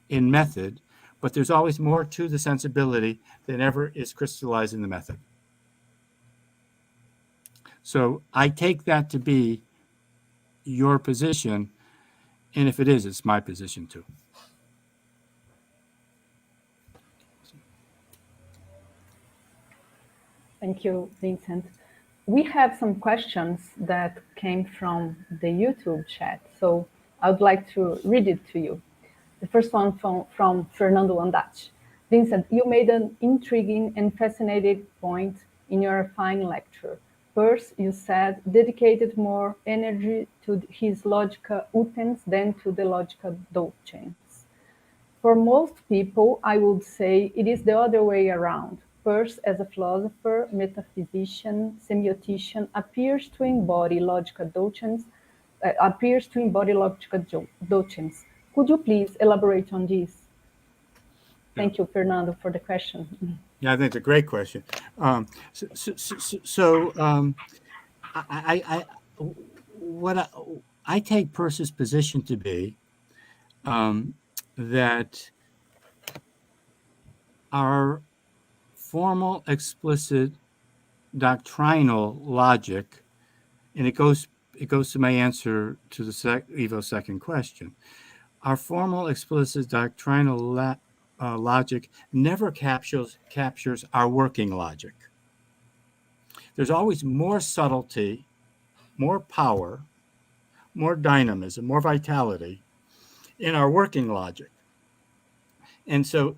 in method, but there's always more to the sensibility than ever is crystallized in the method. So I take that to be your position, and if it is, it's my position too. Thank you, Vincent. We have some questions that came from the YouTube chat, so I would like to read it to you. The first one from Fernando Andach. Vincent, you made an intriguing and fascinating point in your fine lecture. Peirce, you said, dedicated more energy to his logical utens than to the logical doctrines. For most people, I would say it is the other way around. Peirce, as a philosopher, metaphysician, semiotician, appears to embody logical doctrines. Could you please elaborate on this? Thank you, Fernando, for the question. Yeah, I think it's a great question. I take Peirce's position to be that our formal, explicit, doctrinal logic, and it goes to my answer to the Evo's second question. Our formal, explicit, doctrinal logic never captures our working logic. There's always more subtlety, more power, more dynamism, more vitality in our working logic. And so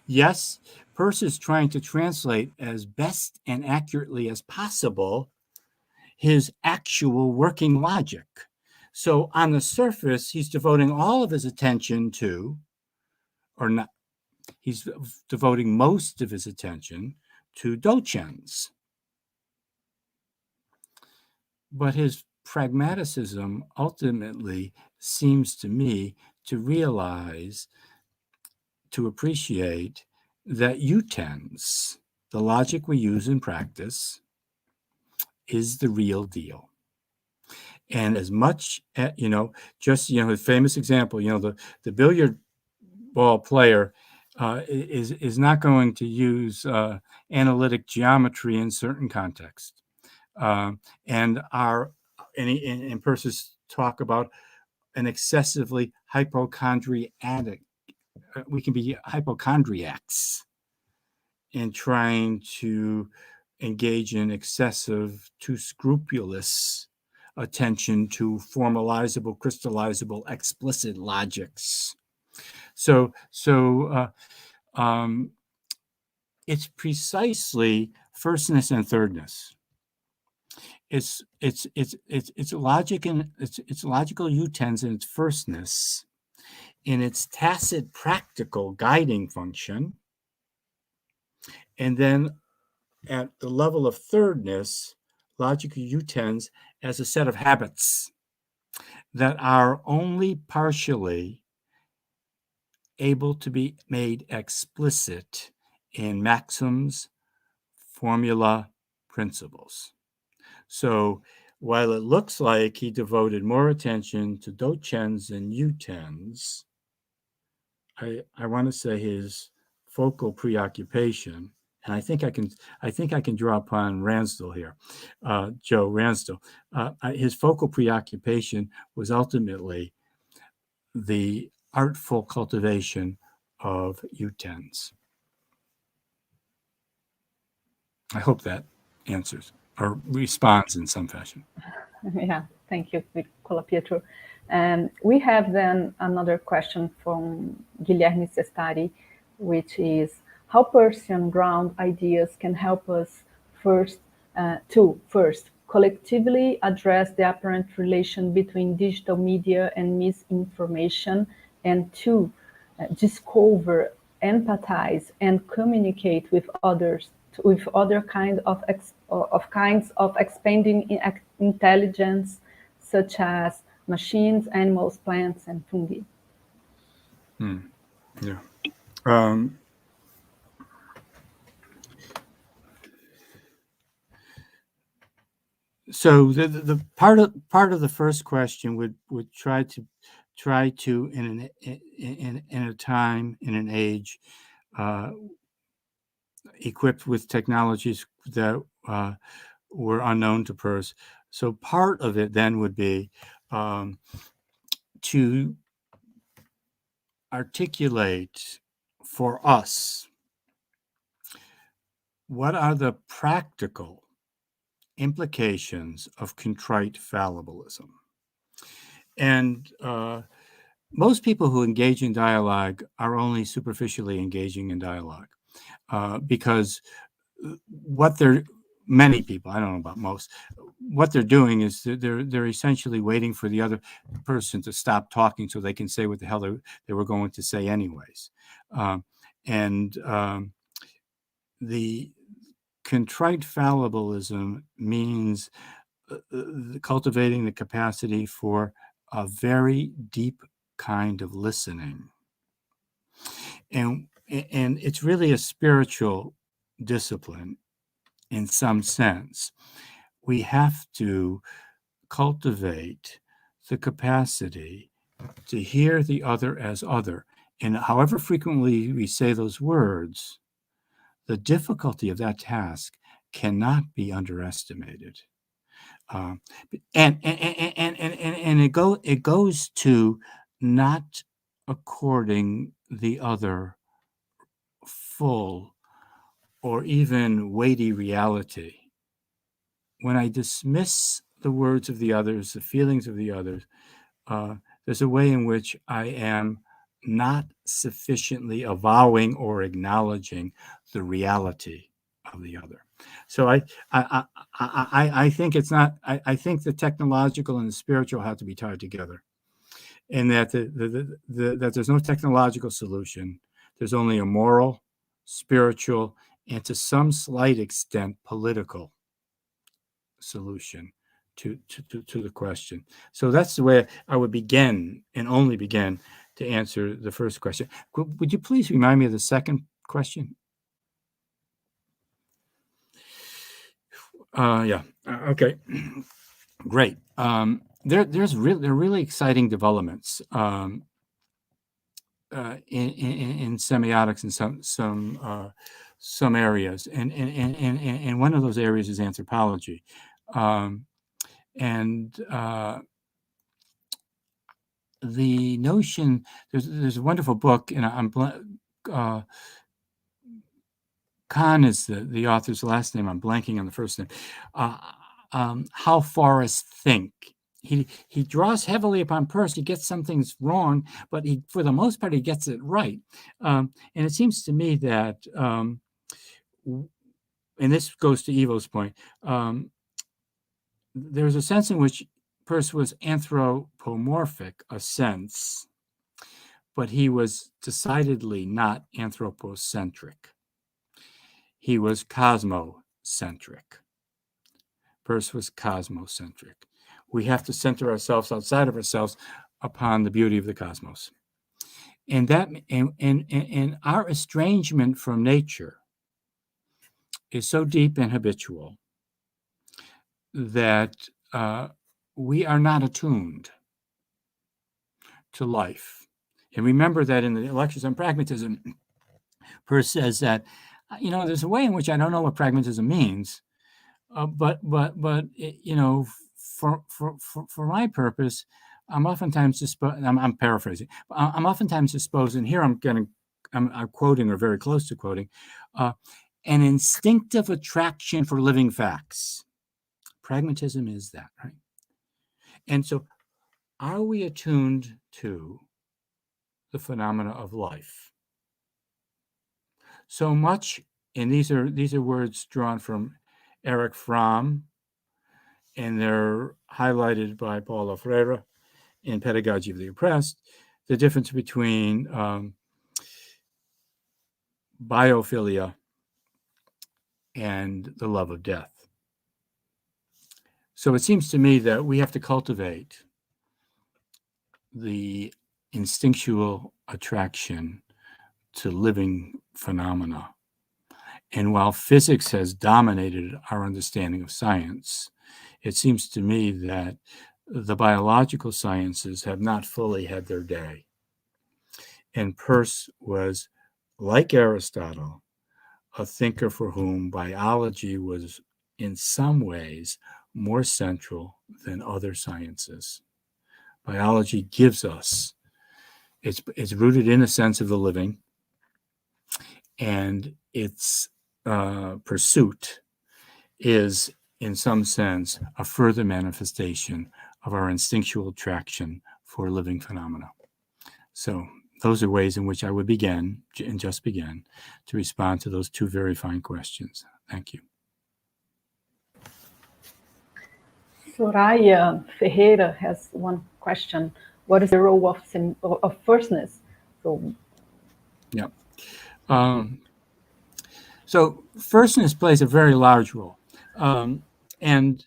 yes, Peirce is trying to translate as best and accurately as possible his actual working logic. So on the surface, he's devoting all of his attention to, or not, he's devoting most of his attention to doctrines. But his pragmaticism ultimately seems to me to realize, to appreciate that utens, the logic we use in practice, is the real deal. And as much, his famous example, the billiard ball player is not going to use analytic geometry in certain contexts. And Peirce's talk about an excessively hypochondriac, we can be hypochondriacs in trying to engage in excessive, too scrupulous attention to formalizable, crystallizable, explicit logics. So it's precisely firstness and thirdness. It's logic and it's logical utens and its firstness in its tacit practical guiding function, and then at the level of thirdness, logical utens as a set of habits that are only partially able to be made explicit in maxims, formula, principles. So while it looks like he devoted more attention to doctrines and utens, I want to say his focal preoccupation, and I think I can draw upon Ransdell here, Joe Ransdell. His focal preoccupation was ultimately the artful cultivation of utens. I hope that answers or responds in some fashion. Yeah, thank you, Colapietro. And we have then another question from Guilherme Sestari, which is how Peircean ground ideas can help us first collectively address the apparent relation between digital media and misinformation, and 2, discover, empathize, and communicate with others, with other kinds of expanding intelligence, such as machines, animals, plants, and fungi. Yeah. So the part of the first question would try to in a time, in an age equipped with technologies that were unknown to Peirce. So part of it then would be to articulate for us what are the practical implications of contrite fallibilism. And most people who engage in dialogue are only superficially engaging in dialogue because many people, I don't know about most, what they're doing is they're essentially waiting for the other person to stop talking so they can say what the hell they were going to say anyways. The contrite fallibilism means cultivating the capacity for a very deep kind of listening. And it's really a spiritual discipline in some sense. We have to cultivate the capacity to hear the other as other. And however frequently we say those words, the difficulty of that task cannot be underestimated. And it goes to not according the other full or even weighty reality. When I dismiss the words of the others, the feelings of the others, there's a way in which I am not sufficiently avowing or acknowledging the reality of the other. So I think it's not. I think the technological and the spiritual have to be tied together, and that that there's no technological solution. There's only a moral, spiritual, and to some slight extent political solution to the question. So that's the way I would begin, and only begin, to answer the first question. Would you please remind me of the second question? Okay, great. There are really exciting developments in semiotics in some areas, and one of those areas is anthropology, the notion. There's a wonderful book, and Khan is the author's last name. I'm blanking on the first name. How Forests Think. He draws heavily upon Peirce. He gets some things wrong, but for the most part, he gets it right. And it seems to me that, and this goes to Ivo's point, there's a sense in which Peirce was anthropomorphic, a sense, but he was decidedly not anthropocentric. He was cosmocentric. Peirce was cosmocentric. We have to center ourselves outside of ourselves upon the beauty of the cosmos. And that and our estrangement from nature is so deep and habitual that we are not attuned to life. And remember that in the lectures on pragmatism, Peirce says that, there's a way in which I don't know what pragmatism means, but for my purpose, I'm oftentimes disposed. I'm paraphrasing. I'm oftentimes disposed, and here I'm quoting, or very close to quoting, an instinctive attraction for living facts. Pragmatism is that, right? And so, are we attuned to the phenomena of life? So much, and these are words drawn from Erich Fromm and they're highlighted by Paulo Freire in Pedagogy of the Oppressed, the difference between biophilia and the love of death. So it seems to me that we have to cultivate the instinctual attraction to living phenomena. And while physics has dominated our understanding of science, it seems to me that the biological sciences have not fully had their day. And Peirce was, like Aristotle, a thinker for whom biology was in some ways more central than other sciences. Biology gives us, it's rooted in a sense of the living, and its pursuit is, in some sense, a further manifestation of our instinctual attraction for living phenomena. So those are ways in which I would begin, and just begin, to respond to those two very fine questions. Thank you. Soraya Ferreira has one question. What is the role of firstness? So, yeah. So firstness plays a very large role. And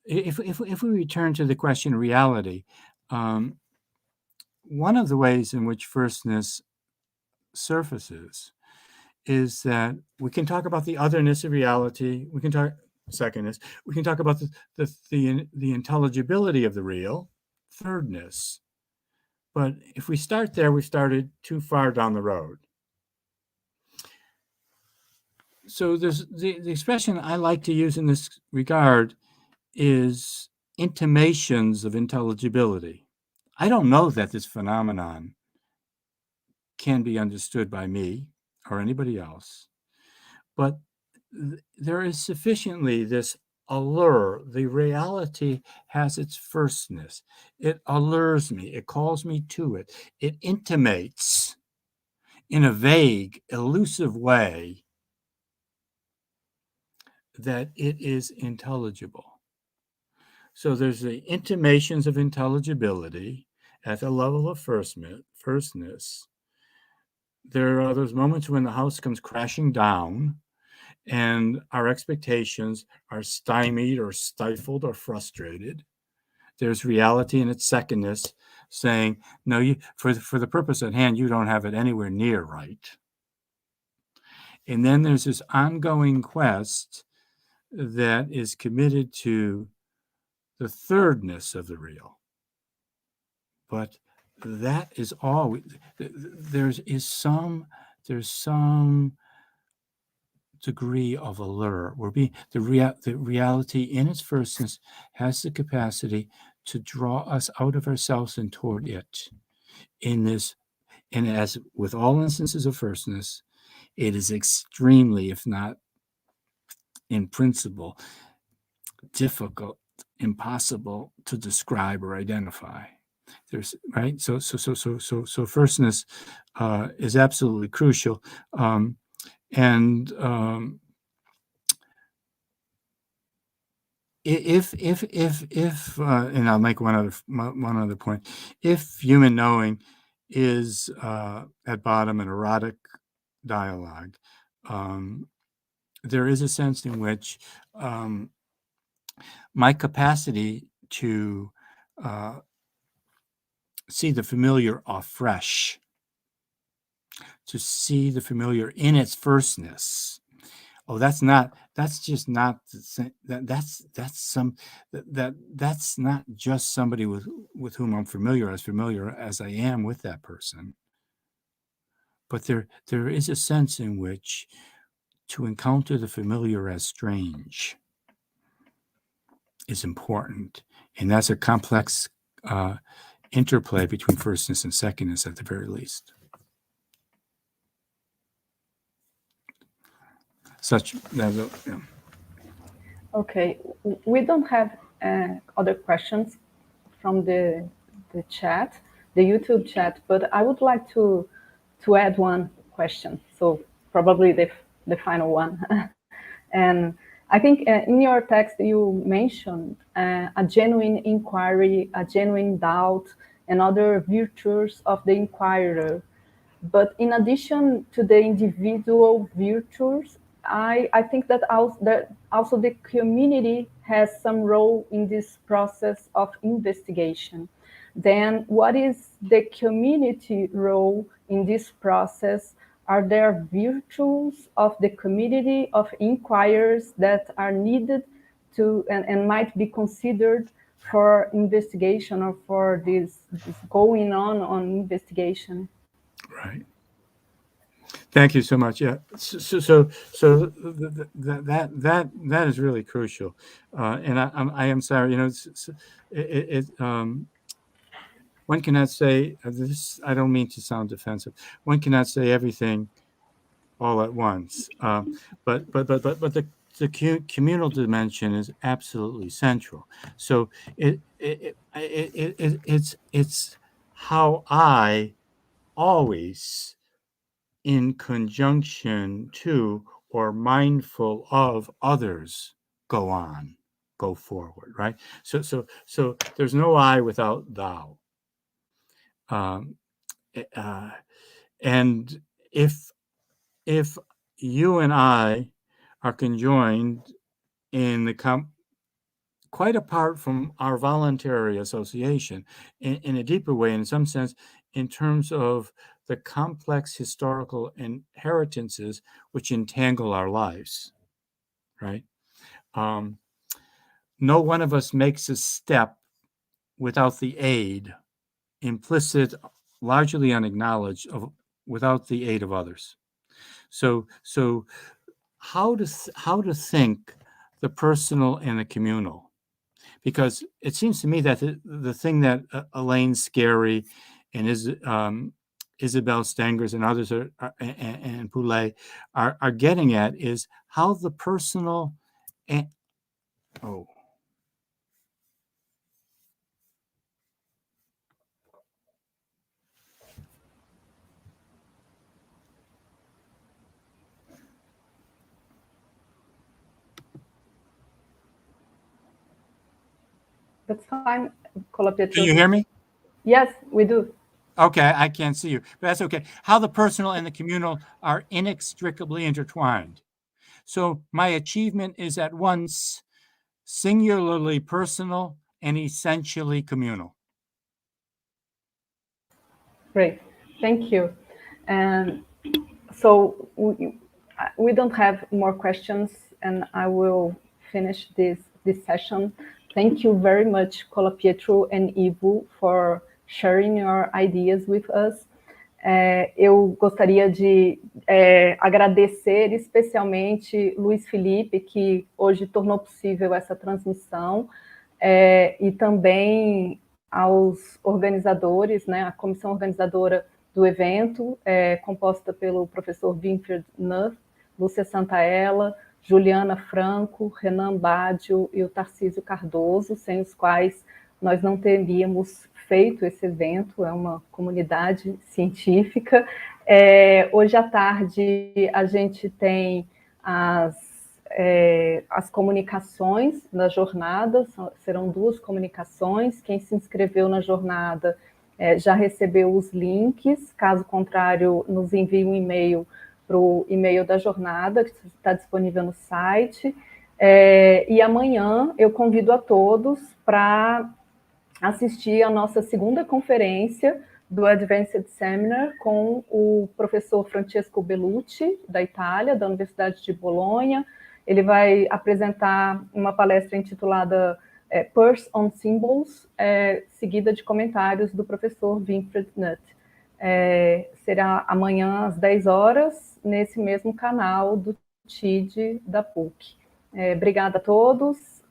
if we return to the question of reality, one of the ways in which firstness surfaces is that we can talk about the otherness of reality. We can talk secondness. We can talk about the intelligibility of the real, thirdness. But if we start there, we started too far down the road. So there's the expression I like to use in this regard is intimations of intelligibility. I don't know that this phenomenon can be understood by me or anybody else, but there is sufficiently this allure. The reality has its firstness. It allures me. It calls me to it. It intimates in a vague, elusive way that it is intelligible. So there's the intimations of intelligibility at the level of firstness. There are those moments when the house comes crashing down and our expectations are stymied or stifled or frustrated. There's reality in its secondness saying, no, for the purpose at hand, you don't have it anywhere near right. And then there's this ongoing quest that is committed to the thirdness of the real. But that is all. There's some degree of allure. The reality in its firstness has the capacity to draw us out of ourselves and toward it. And as with all instances of firstness, it is extremely, if not in principle, difficult, impossible to describe or identify. There's right. So firstness is absolutely crucial, and if and I'll make one other point. If human knowing is at bottom an erotic dialogue, there is a sense in which my capacity to see the familiar afresh, to see the familiar in its firstness. Oh, that's not just somebody with whom I'm familiar as I am with that person. But there is a sense in which to encounter the familiar as strange is important. And that's a complex interplay between firstness and secondness at the very least. Okay, we don't have other questions from the chat, the YouTube chat, but I would like to add one question. So probably the final one. And I think in your text you mentioned a genuine inquiry, a genuine doubt, and other virtues of the inquirer. But in addition to the individual virtues, I think that also the community has some role in this process of investigation. Then what is the community role in this process? Are there virtues of the community of inquirers that are needed to and might be considered for investigation or for this going on investigation? Right. Thank you so much. Yeah. So that is really crucial, and I am sorry. You know, one cannot say this. I don't mean to sound defensive. One cannot say everything all at once. But the communal dimension is absolutely central. So it's how I always, in conjunction to or mindful of others, go forward, right? So there's no I without thou. And if you and I are conjoined in the quite apart from our voluntary association, in a deeper way, in some sense, in terms of the complex historical inheritances which entangle our lives, right? No one of us makes a step without the aid, implicit, largely unacknowledged, without the aid of others. So how to think the personal and the communal, because it seems to me that the thing that Elaine Scarry and Isabel Stengers and others and Poulet are getting at is how the personal and That's fine, Colapietro. Can you hear me? Yes, we do. Okay, I can't see you, but that's okay. How the personal and the communal are inextricably intertwined. So my achievement is at once singularly personal and essentially communal. Great, thank you. And so we don't have more questions, and I will finish this session. Thank you very much, Colapietro and Ivo, for sharing your ideas with us. Eu gostaria de agradecer especialmente Luiz Felipe, que hoje tornou possível essa transmissão, e também aos organizadores, né, a comissão organizadora do evento, composta pelo professor Vincent Colapietro, Lúcia Santaella, Juliana Franco, Renan Baggio e o Tarcísio Cardoso, sem os quais nós não teríamos feito esse evento, é uma comunidade científica. Hoje à tarde a gente tem as comunicações da jornada, serão 2 comunicações. Quem se inscreveu na jornada já recebeu os links, caso contrário, nos envie um e-mail para o e-mail da jornada, que está disponível no site. E amanhã eu convido a todos para assistir a nossa segunda conferência do Advanced Seminar com o professor Francesco Bellucci, da Itália, da Universidade de Bolonha. Ele vai apresentar uma palestra intitulada Peirce on Symbols, seguida de comentários do professor Vincent Colapietro. Será amanhã às 10 horas, nesse mesmo canal do TID da PUC. Obrigada a todos,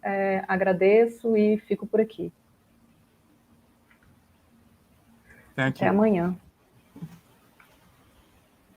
agradeço e fico por aqui. Thank you. Até amanhã.